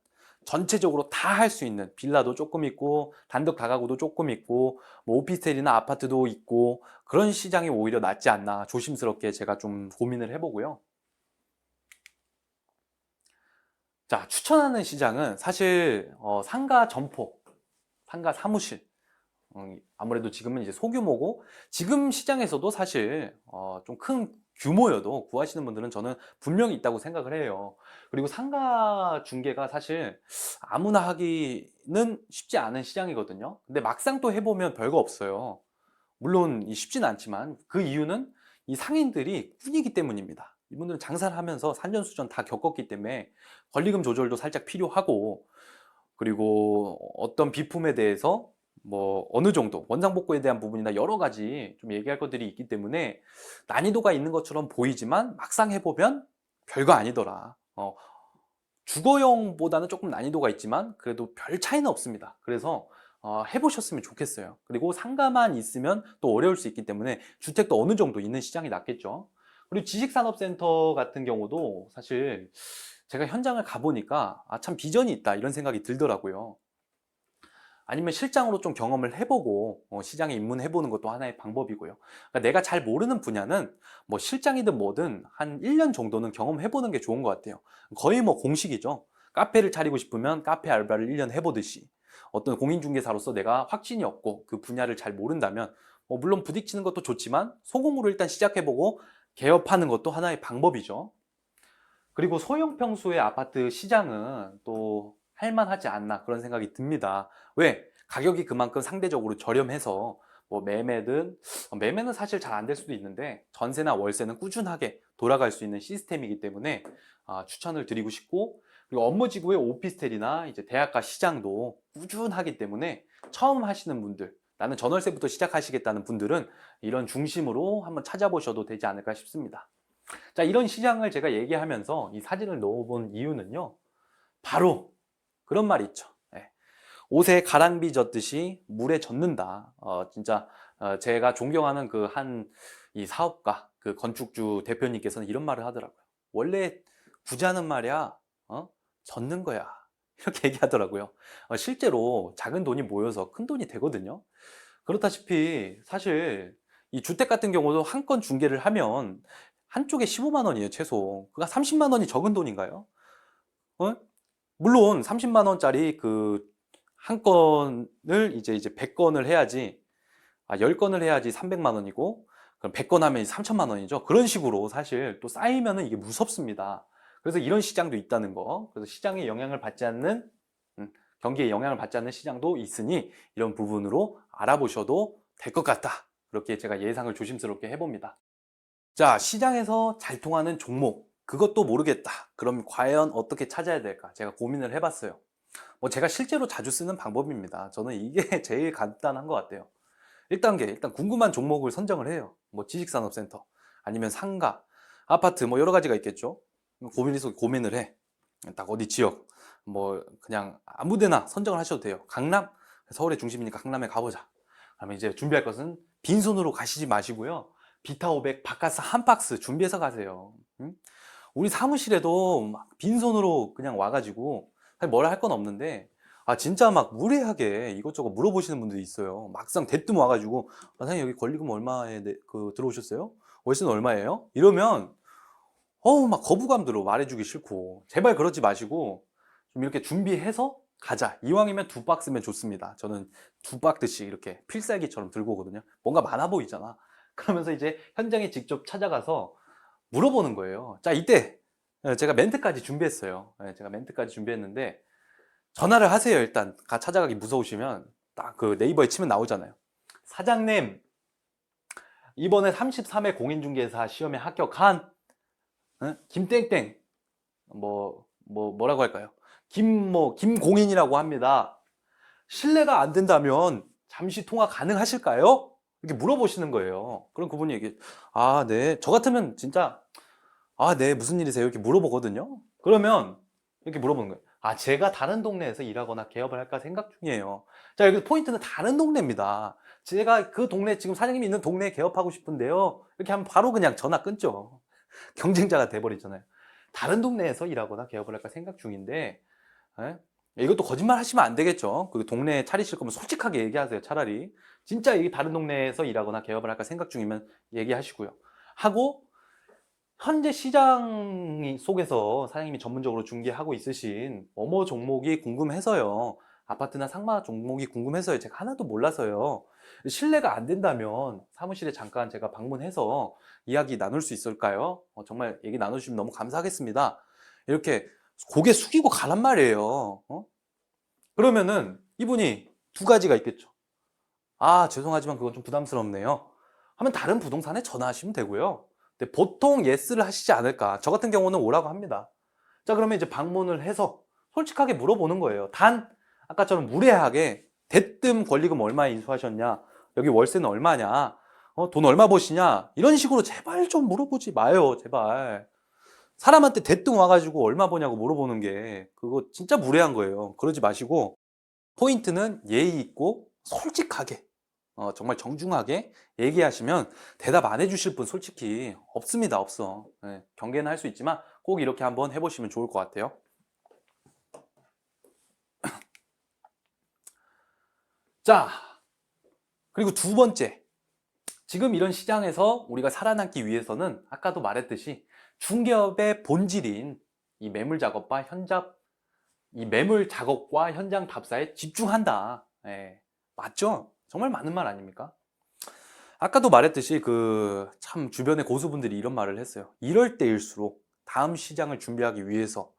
전체적으로 다 할 수 있는 빌라도 조금 있고 단독 다가구도 조금 있고 뭐 오피스텔이나 아파트도 있고 그런 시장이 오히려 낫지 않나 조심스럽게 제가 좀 고민을 해보고요. 자, 추천하는 시장은 사실 상가 점포, 상가 사무실, 아무래도 지금은 이제 소규모고 지금 시장에서도 사실 좀 큰 규모여도 구하시는 분들은 저는 분명히 있다고 생각을 해요. 그리고 상가 중개가 사실 아무나 하기는 쉽지 않은 시장이거든요. 근데 막상 또 해보면 별거 없어요. 물론 쉽진 않지만 그 이유는 이 상인들이 꾼이기 때문입니다. 이분들은 장사를 하면서 산전수전 다 겪었기 때문에 권리금 조절도 살짝 필요하고, 그리고 어떤 비품에 대해서 뭐 어느 정도 원상복구에 대한 부분이나 여러 가지 좀 얘기할 것들이 있기 때문에 난이도가 있는 것처럼 보이지만 막상 해보면 별거 아니더라. 주거용보다는 조금 난이도가 있지만 그래도 별 차이는 없습니다. 그래서 해보셨으면 좋겠어요. 그리고 상가만 있으면 또 어려울 수 있기 때문에 주택도 어느 정도 있는 시장이 낫겠죠. 그리고 지식산업센터 같은 경우도 사실 제가 현장을 가보니까 참 비전이 있다 이런 생각이 들더라고요. 아니면 실장으로 좀 경험을 해보고 시장에 입문해보는 것도 하나의 방법이고요. 그러니까 내가 잘 모르는 분야는 뭐 실장이든 뭐든 한 1년 정도는 경험해보는 게 좋은 것 같아요. 거의 뭐 공식이죠. 카페를 차리고 싶으면 카페 알바를 1년 해보듯이 어떤 공인중개사로서 내가 확신이 없고 그 분야를 잘 모른다면 물론 부딪히는 것도 좋지만 소공으로 일단 시작해보고 개업하는 것도 하나의 방법이죠. 그리고 소형 평수의 아파트 시장은 또 할만하지 않나 그런 생각이 듭니다. 왜? 가격이 그만큼 상대적으로 저렴해서 매매는 사실 잘 안 될 수도 있는데 전세나 월세는 꾸준하게 돌아갈 수 있는 시스템이기 때문에 추천을 드리고 싶고, 그리고 업무지구의 오피스텔이나 이제 대학가 시장도 꾸준하기 때문에 처음 하시는 분들, 나는 전월세부터 시작하시겠다는 분들은 이런 중심으로 한번 찾아보셔도 되지 않을까 싶습니다. 자, 이런 시장을 제가 얘기하면서 이 사진을 넣어본 이유는요, 바로 그런 말이 있죠. 예. 옷에 가랑비 젖듯이 물에 젖는다. 진짜 제가 존경하는 그 이 사업가, 그 건축주 대표님께서는 이런 말을 하더라고요. 원래 부자는 말이야, 젖는 거야. 이렇게 얘기하더라고요. 실제로 작은 돈이 모여서 큰 돈이 되거든요. 그렇다시피 사실 이 주택 같은 경우도 한 건 중개를 하면 한쪽에 15만 원이에요, 최소. 그가 30만 원이 적은 돈인가요? 어? 물론 30만 원짜리 그 한 건을 이제 100건을 해야지, 10건을 해야지 300만 원이고, 그럼 100건 하면 3천만 원이죠. 그런 식으로 사실 또 쌓이면은 이게 무섭습니다. 그래서 이런 시장도 있다는 거. 그래서 시장에 영향을 받지 않는, 경기에 영향을 받지 않는 시장도 있으니 이런 부분으로 알아보셔도 될 것 같다. 그렇게 제가 예상을 조심스럽게 해봅니다. 자, 시장에서 잘 통하는 종목, 그것도 모르겠다. 그럼 과연 어떻게 찾아야 될까? 제가 고민을 해봤어요. 제가 실제로 자주 쓰는 방법입니다. 저는 이게 제일 간단한 것 같아요. 1단계, 일단 궁금한 종목을 선정을 해요. 지식산업센터, 아니면 상가, 아파트, 여러 가지가 있겠죠. 고민을 해. 딱 어디 지역, 그냥 아무 데나 선정을 하셔도 돼요. 강남? 서울의 중심이니까 강남에 가보자. 그러면 이제 준비할 것은 빈손으로 가시지 마시고요. 비타 500 바카스 한 박스 준비해서 가세요. 응? 우리 사무실에도 막 빈손으로 그냥 와가지고 사실 뭘 할 건 없는데, 진짜 막 무례하게 이것저것 물어보시는 분들이 있어요. 막상 대뜸 와가지고, 사장님 여기 권리금 얼마에 들어오셨어요? 월세는 얼마예요? 이러면 막 거부감 들어. 말해주기 싫고. 제발 그러지 마시고 좀 이렇게 준비해서 가자. 이왕이면 2박스면 좋습니다. 저는 2박스씩 이렇게 필살기처럼 들고 오거든요. 뭔가 많아 보이잖아. 그러면서 이제 현장에 직접 찾아가서 물어보는 거예요. 자, 이때 제가 멘트까지 준비했어요. 제가 멘트까지 준비했는데, 전화를 하세요. 일단 찾아가기 무서우시면 딱 그 네이버에 치면 나오잖아요. 사장님, 이번에 33회 공인중개사 시험에 합격한 김땡땡, 뭐라고 할까요? 김공인이라고 합니다. 실례가 안 된다면 잠시 통화 가능하실까요? 이렇게 물어보시는 거예요. 그럼 그분이 네. 저 같으면 진짜, 네, 무슨 일이세요? 이렇게 물어보거든요. 그러면 이렇게 물어보는 거예요. 제가 다른 동네에서 일하거나 개업을 할까 생각 중이에요. 자, 여기 포인트는 다른 동네입니다. 제가 그 동네, 지금 사장님이 있는 동네에 개업하고 싶은데요. 이렇게 하면 바로 그냥 전화 끊죠. 경쟁자가 돼버리잖아요. 다른 동네에서 일하거나 개업을 할까 생각 중인데, 예? 이것도 거짓말 하시면 안 되겠죠. 그 동네에 차리실 거면 솔직하게 얘기하세요. 차라리 진짜 이 다른 동네에서 일하거나 개업을 할까 생각 중이면 얘기하시고요. 하고, 현재 시장 속에서 사장님이 전문적으로 중개하고 있으신 뭐뭐 종목이 궁금해서요. 아파트나 상가 종목이 궁금해서요. 제가 하나도 몰라서요. 실례가 안 된다면 사무실에 잠깐 제가 방문해서 이야기 나눌 수 있을까요? 정말 얘기 나눠주시면 너무 감사하겠습니다. 이렇게 고개 숙이고 가란 말이에요. 그러면은 이분이 2가지가 있겠죠. 죄송하지만 그건 좀 부담스럽네요. 하면 다른 부동산에 전화하시면 되고요. 근데 보통 예스를 하시지 않을까. 저 같은 경우는 오라고 합니다. 자, 그러면 이제 방문을 해서 솔직하게 물어보는 거예요. 단, 아까처럼 무례하게 대뜸 권리금 얼마에 인수하셨냐? 여기 월세는 얼마냐? 돈 얼마 버시냐? 이런 식으로 제발 좀 물어보지 마요, 제발. 사람한테 대뜸 와가지고 얼마 버냐고 물어보는 게 그거 진짜 무례한 거예요. 그러지 마시고, 포인트는 예의 있고 솔직하게, 정말 정중하게 얘기하시면 대답 안 해주실 분 솔직히 없습니다. 없어. 경계는 할 수 있지만 꼭 이렇게 한번 해보시면 좋을 것 같아요. 자, 그리고 2번째, 지금 이런 시장에서 우리가 살아남기 위해서는 아까도 말했듯이 중개업의 본질인 이 매물 작업과 현장 답사에 집중한다. 맞죠? 정말 맞는 말 아닙니까? 아까도 말했듯이 참 주변의 고수분들이 이런 말을 했어요. 이럴 때일수록 다음 시장을 준비하기 위해서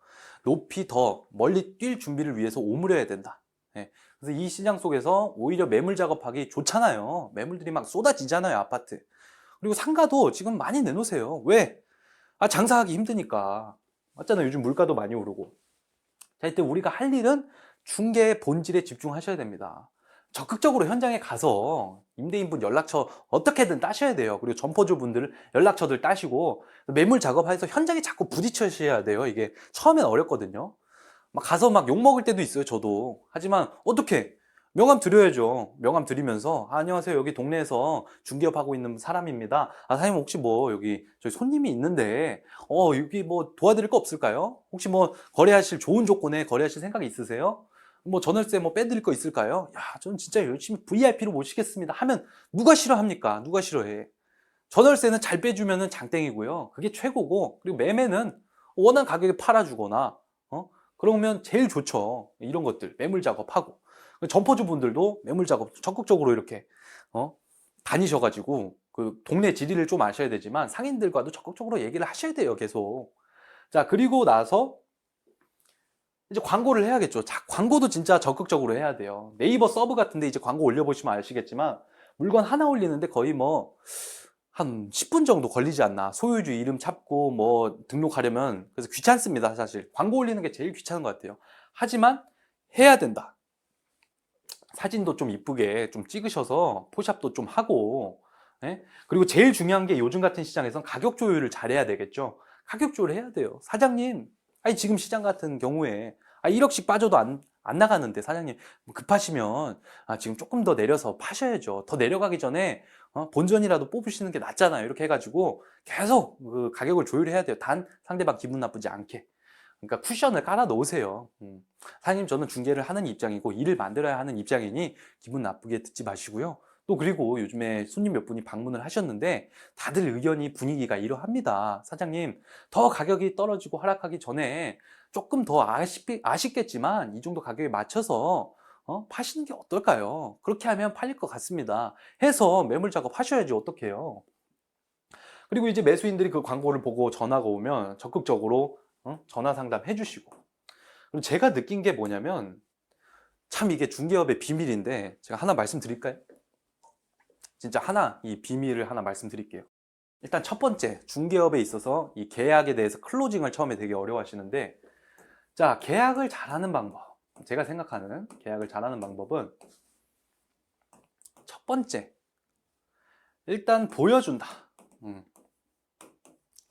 높이 더 멀리 뛸 준비를 위해서 오므려야 된다. 예. 그래서 이 시장 속에서 오히려 매물 작업하기 좋잖아요. 매물들이 막 쏟아지잖아요, 아파트. 그리고 상가도 지금 많이 내놓으세요. 왜? 장사하기 힘드니까. 맞잖아요. 요즘 물가도 많이 오르고. 자, 이때 우리가 할 일은 중개의 본질에 집중하셔야 됩니다. 적극적으로 현장에 가서 임대인분 연락처 어떻게든 따셔야 돼요. 그리고 점포주분들 연락처들 따시고 매물 작업해서 현장에 자꾸 부딪혀셔야 돼요. 이게 처음엔 어렵거든요. 막 가서 막 욕먹을 때도 있어요, 저도. 하지만 어떻게? 명함 드려야죠. 명함 드리면서 안녕하세요. 여기 동네에서 중개업 하고 있는 사람입니다. 사장님 혹시 뭐 여기 저희 손님이 있는데 여기 뭐 도와드릴 거 없을까요? 혹시 뭐 거래하실 좋은 조건에 거래하실 생각이 있으세요? 뭐 전월세 뭐 빼드릴 거 있을까요? 야, 저는 진짜 열심히 VIP로 모시겠습니다. 하면 누가 싫어합니까? 누가 싫어해? 전월세는 잘 빼주면은 장땡이고요. 그게 최고고, 그리고 매매는 원하는 가격에 팔아주거나, 그러면 제일 좋죠. 이런 것들, 매물 작업하고. 점포주분들도 매물 작업 적극적으로 이렇게, 다니셔가지고, 동네 지리를 좀 아셔야 되지만 상인들과도 적극적으로 얘기를 하셔야 돼요, 계속. 자, 그리고 나서 이제 광고를 해야겠죠. 자, 광고도 진짜 적극적으로 해야 돼요. 네이버 서브 같은데 이제 광고 올려보시면 아시겠지만, 물건 하나 올리는데 거의 뭐, 한 10분 정도 걸리지 않나. 소유주 이름 찾고 뭐 등록하려면. 그래서 귀찮습니다, 사실. 광고 올리는 게 제일 귀찮은 것 같아요. 하지만 해야 된다. 사진도 좀 이쁘게 좀 찍으셔서 포샵도 좀 하고, 예? 그리고 제일 중요한 게 요즘 같은 시장에선 가격 조율을 잘해야 되겠죠. 가격 조율을 해야 돼요. 사장님, 아니 지금 시장 같은 경우에 1억씩 빠져도 안 나가는데 사장님 급하시면 지금 조금 더 내려서 파셔야죠. 더 내려가기 전에 본전이라도 뽑으시는 게 낫잖아요. 이렇게 해가지고 계속 그 가격을 조율해야 돼요. 단 상대방 기분 나쁘지 않게. 그러니까 쿠션을 깔아 놓으세요. 사장님, 저는 중개를 하는 입장이고 일을 만들어야 하는 입장이니 기분 나쁘게 듣지 마시고요. 또 그리고 요즘에 손님 몇 분이 방문을 하셨는데 다들 의견이 분위기가 이러합니다. 사장님, 더 가격이 떨어지고 하락하기 전에 조금 더 아쉽겠지만 이 정도 가격에 맞춰서 파시는 게 어떨까요? 그렇게 하면 팔릴 것 같습니다. 해서 매물 작업 하셔야지 어떡해요. 그리고 이제 매수인들이 그 광고를 보고 전화가 오면 적극적으로 전화 상담 해주시고. 그리고 제가 느낀 게 뭐냐면 참 이게 중개업의 비밀인데 제가 하나 말씀드릴까요? 진짜 하나 이 비밀을 하나 말씀드릴게요. 일단 첫 번째, 중개업에 있어서 이 계약에 대해서 클로징을 처음에 되게 어려워하시는데, 자, 계약을 잘하는 방법, 제가 생각하는 계약을 잘하는 방법은 첫 번째, 일단 보여준다.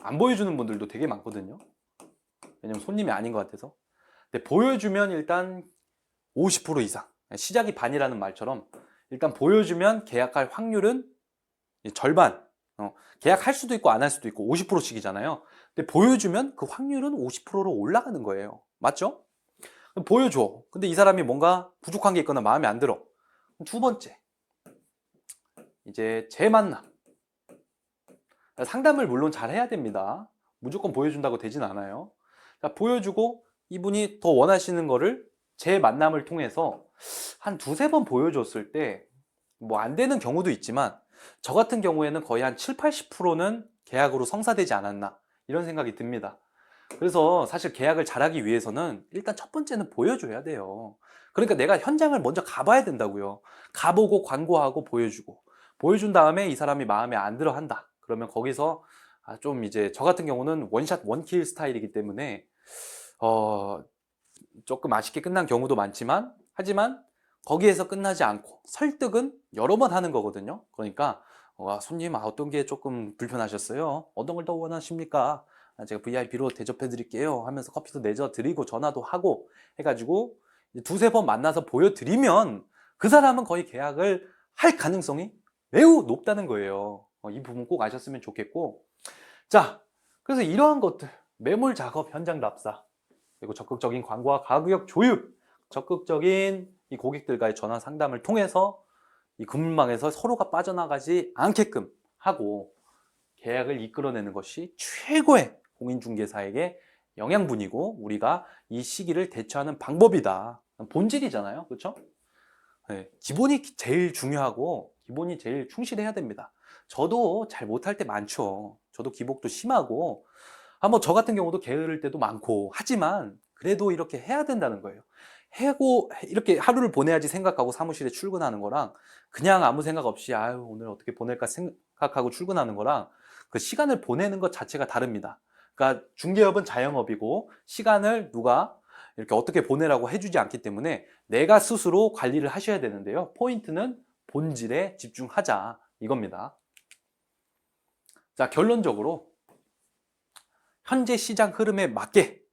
안 보여주는 분들도 되게 많거든요. 왜냐면 손님이 아닌 것 같아서. 근데 보여주면 일단 50% 이상, 시작이 반이라는 말처럼 일단 보여주면 계약할 확률은 절반. 계약할 수도 있고 안 할 수도 있고 50%씩이잖아요. 근데 보여주면 그 확률은 50%로 올라가는 거예요. 맞죠? 보여줘. 근데 이 사람이 뭔가 부족한 게 있거나 마음에 안 들어. 두 번째, 이제 재만남. 상담을 물론 잘 해야 됩니다. 무조건 보여준다고 되진 않아요. 자, 보여주고 이분이 더 원하시는 거를 재만남을 통해서 한 두세 번 보여줬을 때 뭐 안 되는 경우도 있지만 저 같은 경우에는 거의 한 7, 80%는 계약으로 성사되지 않았나 이런 생각이 듭니다. 그래서 사실 계약을 잘하기 위해서는 일단 첫 번째는 보여줘야 돼요. 그러니까 내가 현장을 먼저 가봐야 된다고요. 가보고 광고하고 보여주고 보여준 다음에 이 사람이 마음에 안 들어 한다. 그러면 거기서 좀 이제 저 같은 경우는 원샷 원킬 스타일이기 때문에 어, 조금 아쉽게 끝난 경우도 많지만 하지만 거기에서 끝나지 않고 설득은 여러 번 하는 거거든요. 그러니까 손님 어떤 게 조금 불편하셨어요? 어떤 걸 더 원하십니까? 제가 VIP로 대접해 드릴게요 하면서 커피도 내줘 드리고 전화도 하고 해가지고 두세 번 만나서 보여드리면 그 사람은 거의 계약을 할 가능성이 매우 높다는 거예요. 이 부분 꼭 아셨으면 좋겠고, 자, 그래서 이러한 것들, 매물 작업 현장 답사, 그리고 적극적인 광고와 가격 조율, 적극적인 이 고객들과의 전화 상담을 통해서 이 금융망에서 서로가 빠져나가지 않게끔 하고 계약을 이끌어내는 것이 최고의 공인중개사에게 영양분이고 우리가 이 시기를 대처하는 방법이다. 본질이잖아요. 그렇죠? 네, 기본이 제일 중요하고 기본이 제일 충실해야 됩니다. 저도 잘 못할 때 많죠. 저도 기복도 심하고, 뭐 저 같은 경우도 게으를 때도 많고, 하지만 그래도 이렇게 해야 된다는 거예요. 해고, 이렇게 하루를 보내야지 생각하고 사무실에 출근하는 거랑, 그냥 아무 생각 없이, 아유, 오늘 어떻게 보낼까 생각하고 출근하는 거랑, 그 시간을 보내는 것 자체가 다릅니다. 그러니까 중개업은 자영업이고, 시간을 누가 이렇게 어떻게 보내라고 해주지 않기 때문에 내가 스스로 관리를 하셔야 되는데요. 포인트는 본질에 집중하자, 이겁니다. 자, 결론적으로 현재 시장 흐름에 맞게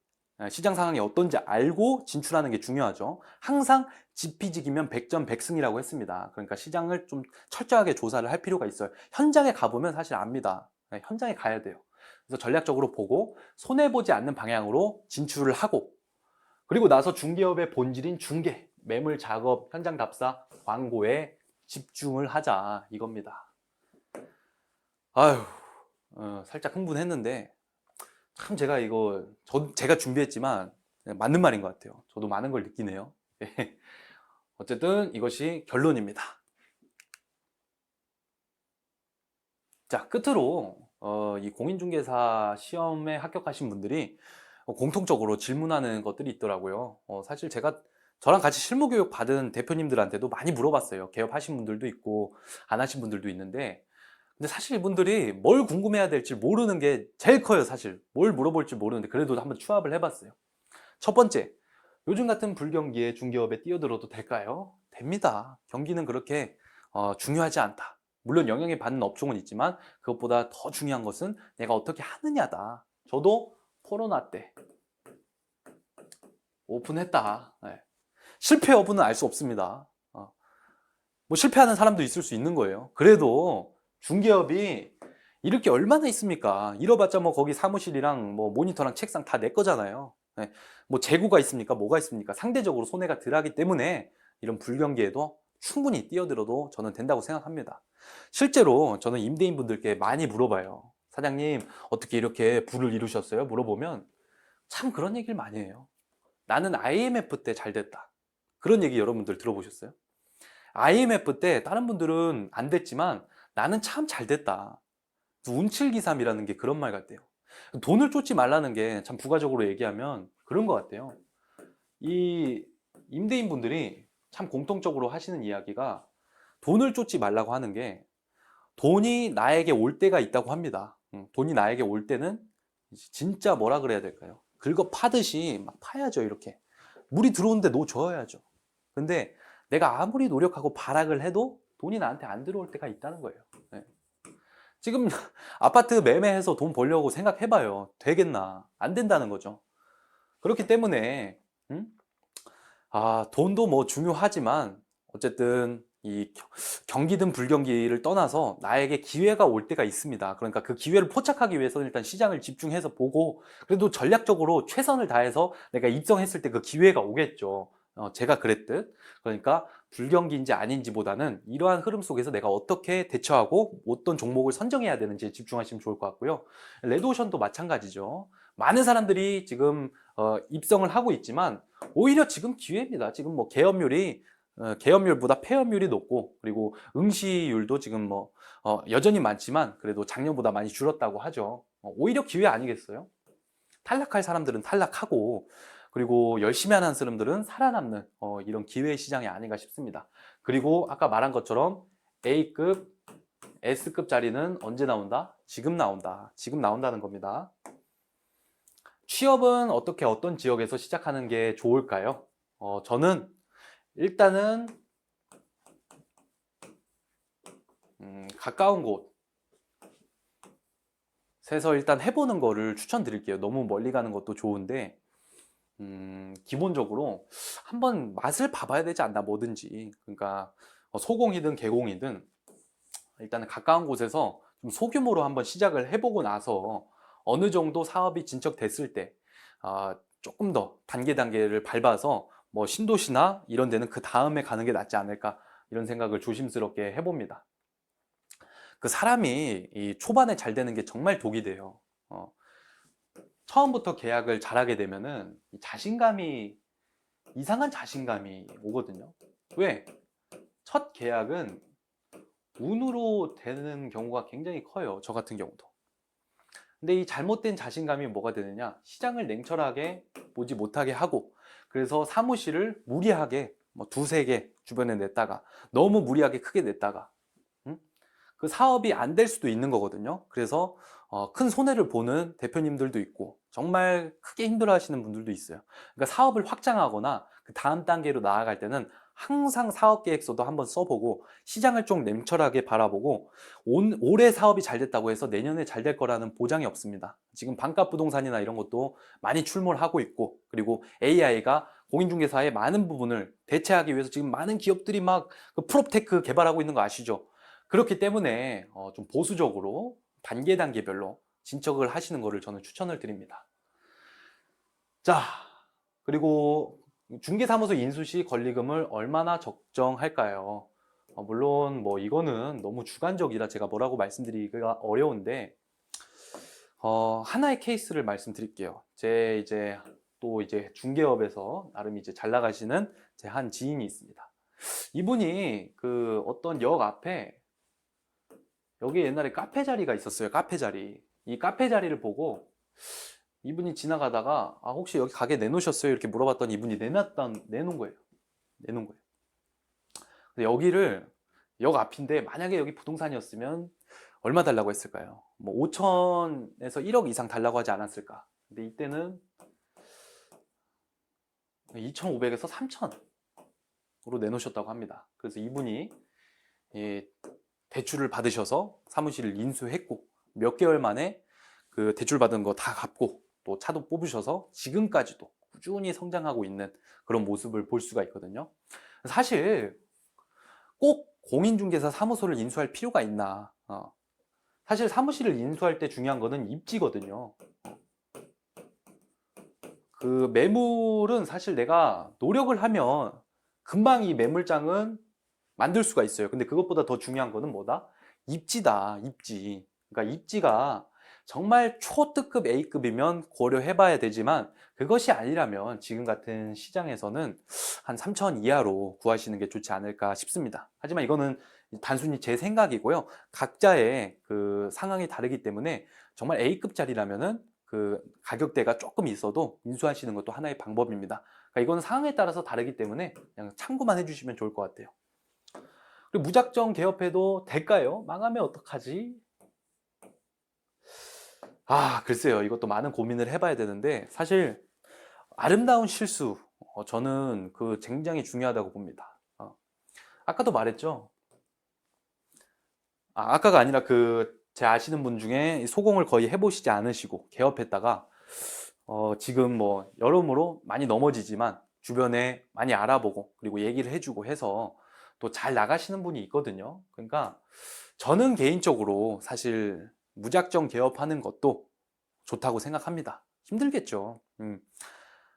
시장 상황이 어떤지 알고 진출하는 게 중요하죠. 항상 지피지기면 백전백승이라고 했습니다. 그러니까 시장을 좀 철저하게 조사를 할 필요가 있어요. 현장에 가보면 사실 압니다. 현장에 가야 돼요. 그래서 전략적으로 보고 손해보지 않는 방향으로 진출을 하고, 그리고 나서 중개업의 본질인 중개, 매물 작업, 현장 답사, 광고에 집중을 하자, 이겁니다. 아유, 살짝 흥분했는데 참 제가 이거 제가 준비했지만 맞는 말인 것 같아요. 저도 많은 걸 느끼네요. 어쨌든 이것이 결론입니다. 자, 끝으로 이 공인중개사 시험에 합격하신 분들이 공통적으로 질문하는 것들이 있더라고요. 사실 제가 저랑 같이 실무교육 받은 대표님들한테도 많이 물어봤어요. 개업하신 분들도 있고 안 하신 분들도 있는데, 근데 사실 이분들이 뭘 궁금해야 될지 모르는 게 제일 커요. 사실 뭘 물어볼지 모르는데 그래도 한번 추합을 해봤어요. 첫 번째, 요즘 같은 불경기에 중개업에 뛰어들어도 될까요? 됩니다. 경기는 그렇게 중요하지 않다. 물론 영향을 받는 업종은 있지만 그것보다 더 중요한 것은 내가 어떻게 하느냐다. 저도 코로나 때 오픈했다. 네. 실패 여부는 알 수 없습니다. 뭐 실패하는 사람도 있을 수 있는 거예요. 그래도 중개업이 이럴 게 얼마나 있습니까? 잃어봤자 뭐 거기 사무실이랑 뭐 모니터랑 책상 다 내 거잖아요. 네. 뭐 재고가 있습니까? 뭐가 있습니까? 상대적으로 손해가 덜하기 때문에 이런 불경기에도 충분히 뛰어들어도 저는 된다고 생각합니다. 실제로 저는 임대인분들께 많이 물어봐요. 사장님, 어떻게 이렇게 부를 이루셨어요? 물어보면 참 그런 얘기를 많이 해요. 나는 IMF 때 잘 됐다. 그런 얘기 여러분들 들어보셨어요? IMF 때 다른 분들은 안 됐지만 나는 참 잘 됐다. 운칠기삼이라는 게 그런 말 같대요. 돈을 쫓지 말라는 게 참 부가적으로 얘기하면 그런 것 같아요. 이 임대인분들이 참 공통적으로 하시는 이야기가 돈을 쫓지 말라고 하는 게, 돈이 나에게 올 때가 있다고 합니다. 돈이 나에게 올 때는 진짜 뭐라 그래야 될까요? 긁어 파듯이 막 파야죠, 이렇게. 물이 들어오는데 놓줘야죠. 근데 내가 아무리 노력하고 발악을 해도 돈이 나한테 안 들어올 때가 있다는 거예요. 네. 지금 아파트 매매해서 돈 벌려고 생각해봐요. 되겠나? 안 된다는 거죠. 그렇기 때문에 음? 돈도 뭐 중요하지만 어쨌든 이 경기든 불경기를 떠나서 나에게 기회가 올 때가 있습니다. 그러니까 그 기회를 포착하기 위해서는 일단 시장을 집중해서 보고, 그래도 전략적으로 최선을 다해서 내가 입성했을 때 그 기회가 오겠죠. 제가 그랬듯. 그러니까 불경기인지 아닌지보다는 이러한 흐름 속에서 내가 어떻게 대처하고 어떤 종목을 선정해야 되는지에 집중하시면 좋을 것 같고요. 레드오션도 마찬가지죠. 많은 사람들이 지금 입성을 하고 있지만 오히려 지금 기회입니다. 지금 뭐 개업률보다 폐업률이 높고, 그리고 응시율도 지금 뭐 여전히 많지만 그래도 작년보다 많이 줄었다고 하죠. 오히려 기회 아니겠어요? 탈락할 사람들은 탈락하고, 그리고 열심히 하는 사람들은 살아남는 이런 기회 시장이 아닌가 싶습니다. 그리고 아까 말한 것처럼 A급, S급 자리는 언제 나온다? 지금 나온다. 지금 나온다는 겁니다. 취업은 어떻게 어떤 지역에서 시작하는 게 좋을까요? 저는 일단은 가까운 곳에서 일단 해보는 거를 추천드릴게요. 너무 멀리 가는 것도 좋은데 기본적으로 한번 맛을 봐봐야 되지 않나, 뭐든지. 그러니까 소공이든 개공이든 일단은 가까운 곳에서 좀 소규모로 한번 시작을 해보고 나서 어느 정도 사업이 진척됐을 때 조금 더 단계를 밟아서 뭐 신도시나 이런 데는 그 다음에 가는 게 낫지 않을까, 이런 생각을 조심스럽게 해봅니다. 그 사람이 이 초반에 잘 되는 게 정말 독이 돼요. 처음부터 계약을 잘하게 되면은 이상한 자신감이 오거든요. 왜? 첫 계약은 운으로 되는 경우가 굉장히 커요. 저 같은 경우도. 근데 이 잘못된 자신감이 뭐가 되느냐? 시장을 냉철하게 보지 못하게 하고, 그래서 사무실을 무리하게 뭐 두세 개 주변에 냈다가, 너무 무리하게 크게 냈다가, 음? 그 사업이 안 될 수도 있는 거거든요. 그래서 큰 손해를 보는 대표님들도 있고 정말 크게 힘들어 하시는 분들도 있어요. 그러니까 사업을 확장하거나 그 다음 단계로 나아갈 때는 항상 사업 계획서도 한번 써보고 시장을 좀 냉철하게 바라보고, 올해 사업이 잘 됐다고 해서 내년에 잘 될 거라는 보장이 없습니다. 지금 반값 부동산이나 이런 것도 많이 출몰 하고 있고, 그리고 AI가 공인중개사의 많은 부분을 대체하기 위해서 지금 많은 기업들이 막 그 프롭테크 개발하고 있는 거 아시죠? 그렇기 때문에 좀 보수적으로 단계별로 진척을 하시는 것을 저는 추천을 드립니다. 자, 그리고 중개사무소 인수 시 권리금을 얼마나 적정할까요? 물론 뭐 이거는 너무 주관적이라 제가 뭐라고 말씀드리기가 어려운데, 하나의 케이스를 말씀드릴게요. 제 이제 중개업에서 나름 이제 잘 나가시는 제 한 지인이 있습니다. 이분이 그 어떤 역 앞에, 여기 옛날에 카페 자리가 있었어요. 카페 자리. 이 카페 자리를 보고 이분이 지나가다가 혹시 여기 가게 내놓으셨어요? 이렇게 물어봤더니 이분이 내놓은 거예요. 내놓은 거예요. 근데 여기를, 역 앞인데 만약에 여기 부동산이었으면 얼마 달라고 했을까요? 뭐 5천에서 1억 이상 달라고 하지 않았을까? 근데 이때는 2,500에서 3천으로 내놓으셨다고 합니다. 그래서 이분이 대출을 받으셔서 사무실을 인수했고 몇 개월 만에 그 대출 받은 거 다 갚고 또 차도 뽑으셔서 지금까지도 꾸준히 성장하고 있는 그런 모습을 볼 수가 있거든요. 사실 꼭 공인중개사 사무소를 인수할 필요가 있나? 사실 사무실을 인수할 때 중요한 거는 입지거든요. 그 매물은 사실 내가 노력을 하면 금방 이 매물장은 만들 수가 있어요. 근데 그것보다 더 중요한 거는 뭐다? 입지다, 입지. 그러니까 입지가 정말 초특급 A급이면 고려해 봐야 되지만, 그것이 아니라면 지금 같은 시장에서는 한 3천 이하로 구하시는 게 좋지 않을까 싶습니다. 하지만 이거는 단순히 제 생각이고요. 각자의 그 상황이 다르기 때문에 정말 A급짜리라면은 그 가격대가 조금 있어도 인수하시는 것도 하나의 방법입니다. 그러니까 이거는 상황에 따라서 다르기 때문에 그냥 참고만 해주시면 좋을 것 같아요. 그리고 무작정 개업해도 될까요? 망하면 어떡하지? 글쎄요. 이것도 많은 고민을 해봐야 되는데, 사실 아름다운 실수, 저는 그 굉장히 중요하다고 봅니다. 아까도 말했죠. 아까가 아니라 그 제 아시는 분 중에 소공을 거의 해보시지 않으시고 개업했다가 지금 뭐 여러모로 많이 넘어지지만 주변에 많이 알아보고 그리고 얘기를 해주고 해서 또 잘 나가시는 분이 있거든요. 그러니까 저는 개인적으로 사실 무작정 개업하는 것도 좋다고 생각합니다. 힘들겠죠.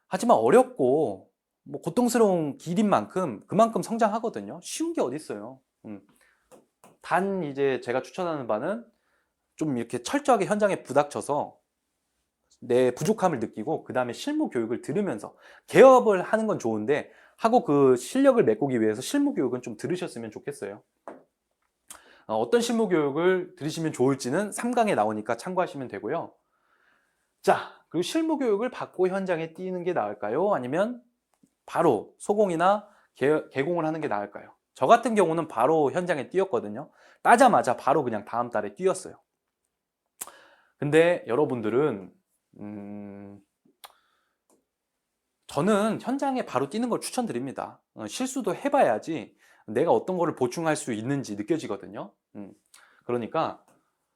하지만 어렵고 뭐 고통스러운 길인 만큼 그만큼 성장하거든요. 쉬운 게 어디 있어요. 단 이제 제가 추천하는 바는 좀 이렇게 철저하게 현장에 부닥쳐서 내 부족함을 느끼고 그 다음에 실무 교육을 들으면서, 개업을 하는 건 좋은데 하고 그 실력을 메꾸기 위해서 실무 교육은 좀 들으셨으면 좋겠어요. 어떤 실무 교육을 들으시면 좋을지는 3강에 나오니까 참고하시면 되고요. 자, 그리고 실무 교육을 받고 현장에 뛰는 게 나을까요? 아니면 바로 소공이나 개공을 하는 게 나을까요? 저 같은 경우는 바로 현장에 뛰었거든요. 따자마자 바로 그냥 다음 달에 뛰었어요. 근데 여러분들은 저는 현장에 바로 뛰는 걸 추천드립니다. 실수도 해봐야지 내가 어떤 거를 보충할 수 있는지 느껴지거든요. 그러니까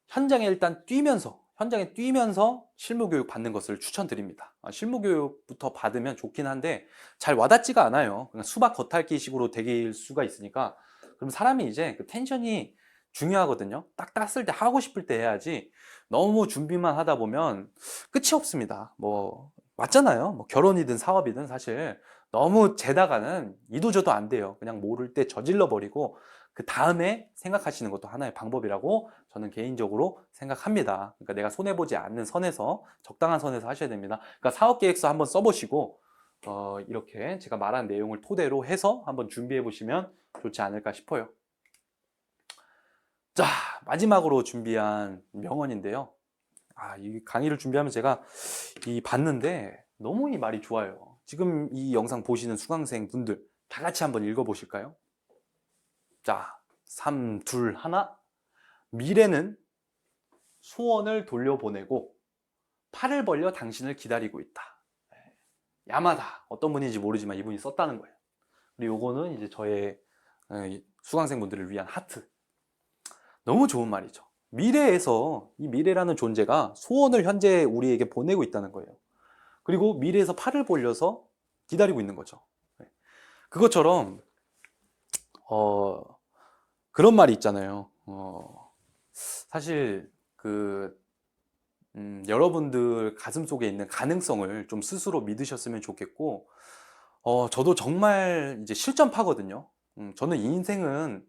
현장에 뛰면서 실무 교육 받는 것을 추천드립니다. 실무 교육부터 받으면 좋긴 한데 잘 와닿지가 않아요. 그냥 수박 겉핥기 식으로 되길 수가 있으니까. 그럼 사람이 이제 그 텐션이 중요하거든요. 딱 땄을 때 하고 싶을 때 해야지 너무 준비만 하다 보면 끝이 없습니다. 뭐 맞잖아요. 뭐 결혼이든 사업이든 사실 너무 재다가는 이도저도 안 돼요. 그냥 모를 때 저질러 버리고 그 다음에 생각하시는 것도 하나의 방법이라고 저는 개인적으로 생각합니다. 그러니까 내가 손해보지 않는 선에서, 적당한 선에서 하셔야 됩니다. 그러니까 사업계획서 한번 써보시고 이렇게 제가 말한 내용을 토대로 해서 한번 준비해 보시면 좋지 않을까 싶어요. 자, 마지막으로 준비한 명언인데요. 이 강의를 준비하면 제가 봤는데 너무 이 말이 좋아요. 지금 이 영상 보시는 수강생 분들 다 같이 한번 읽어보실까요? 자, 3, 2, 1. 미래는 소원을 돌려보내고 팔을 벌려 당신을 기다리고 있다. 야마다 어떤 분인지 모르지만 이분이 썼다는 거예요. 그리고 요거는 이제 저의 수강생분들을 위한 하트. 너무 좋은 말이죠. 미래에서 이 미래라는 존재가 소원을 현재 우리에게 보내고 있다는 거예요. 그리고 미래에서 팔을 벌려서 기다리고 있는 거죠. 그것처럼 그런 말이 있잖아요. 사실 여러분들 가슴 속에 있는 가능성을 좀 스스로 믿으셨으면 좋겠고, 저도 정말 이제 실전파거든요. 저는 인생은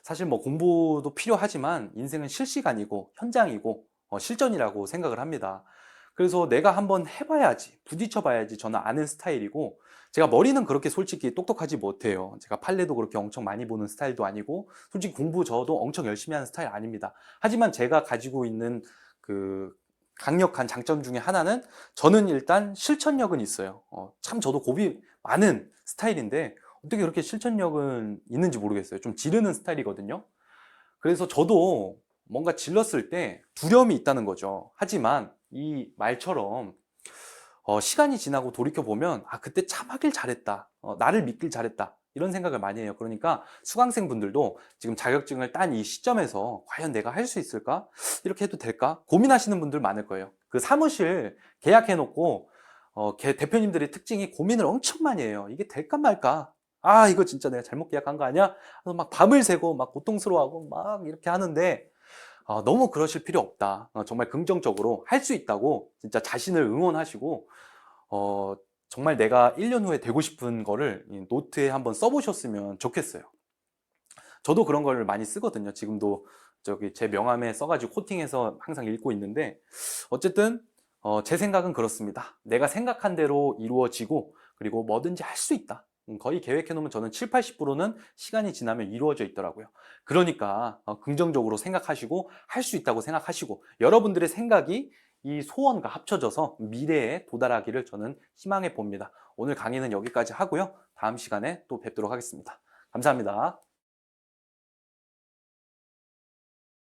사실 뭐 공부도 필요하지만 인생은 실시간이고 현장이고 실전이라고 생각을 합니다. 그래서 내가 한번 해봐야지, 부딪혀봐야지 저는 아는 스타일이고, 제가 머리는 그렇게 솔직히 똑똑하지 못해요. 제가 판례도 그렇게 엄청 많이 보는 스타일도 아니고, 솔직히 공부 저도 엄청 열심히 하는 스타일 아닙니다. 하지만 제가 가지고 있는 그 강력한 장점 중에 하나는, 저는 일단 실천력은 있어요. 참 저도 고비 많은 스타일인데 어떻게 그렇게 실천력은 있는지 모르겠어요. 좀 지르는 스타일이거든요. 그래서 저도 뭔가 질렀을 때 두려움이 있다는 거죠. 하지만 이 말처럼 시간이 지나고 돌이켜보면 그때 참 하길 잘했다, 나를 믿길 잘했다, 이런 생각을 많이 해요. 그러니까 수강생 분들도 지금 자격증을 딴 이 시점에서 과연 내가 할 수 있을까? 이렇게 해도 될까? 고민하시는 분들 많을 거예요. 그 사무실 계약해 놓고 대표님들의 특징이 고민을 엄청 많이 해요. 이게 될까 말까? 이거 진짜 내가 잘못 계약한 거 아니야? 그래서 막 밤을 새고 막 고통스러워하고 막 이렇게 하는데, 너무 그러실 필요 없다. 정말 긍정적으로 할 수 있다고 진짜 자신을 응원하시고, 정말 내가 1년 후에 되고 싶은 거를 이 노트에 한번 써보셨으면 좋겠어요. 저도 그런 걸 많이 쓰거든요. 지금도 저기 제 명함에 써가지고 코팅해서 항상 읽고 있는데, 어쨌든 제 생각은 그렇습니다. 내가 생각한 대로 이루어지고, 그리고 뭐든지 할 수 있다. 거의 계획해 놓으면 저는 7, 80%는 시간이 지나면 이루어져 있더라고요. 그러니까 긍정적으로 생각하시고 할 수 있다고 생각하시고, 여러분들의 생각이 이 소원과 합쳐져서 미래에 도달하기를 저는 희망해 봅니다. 오늘 강의는 여기까지 하고요. 다음 시간에 또 뵙도록 하겠습니다. 감사합니다.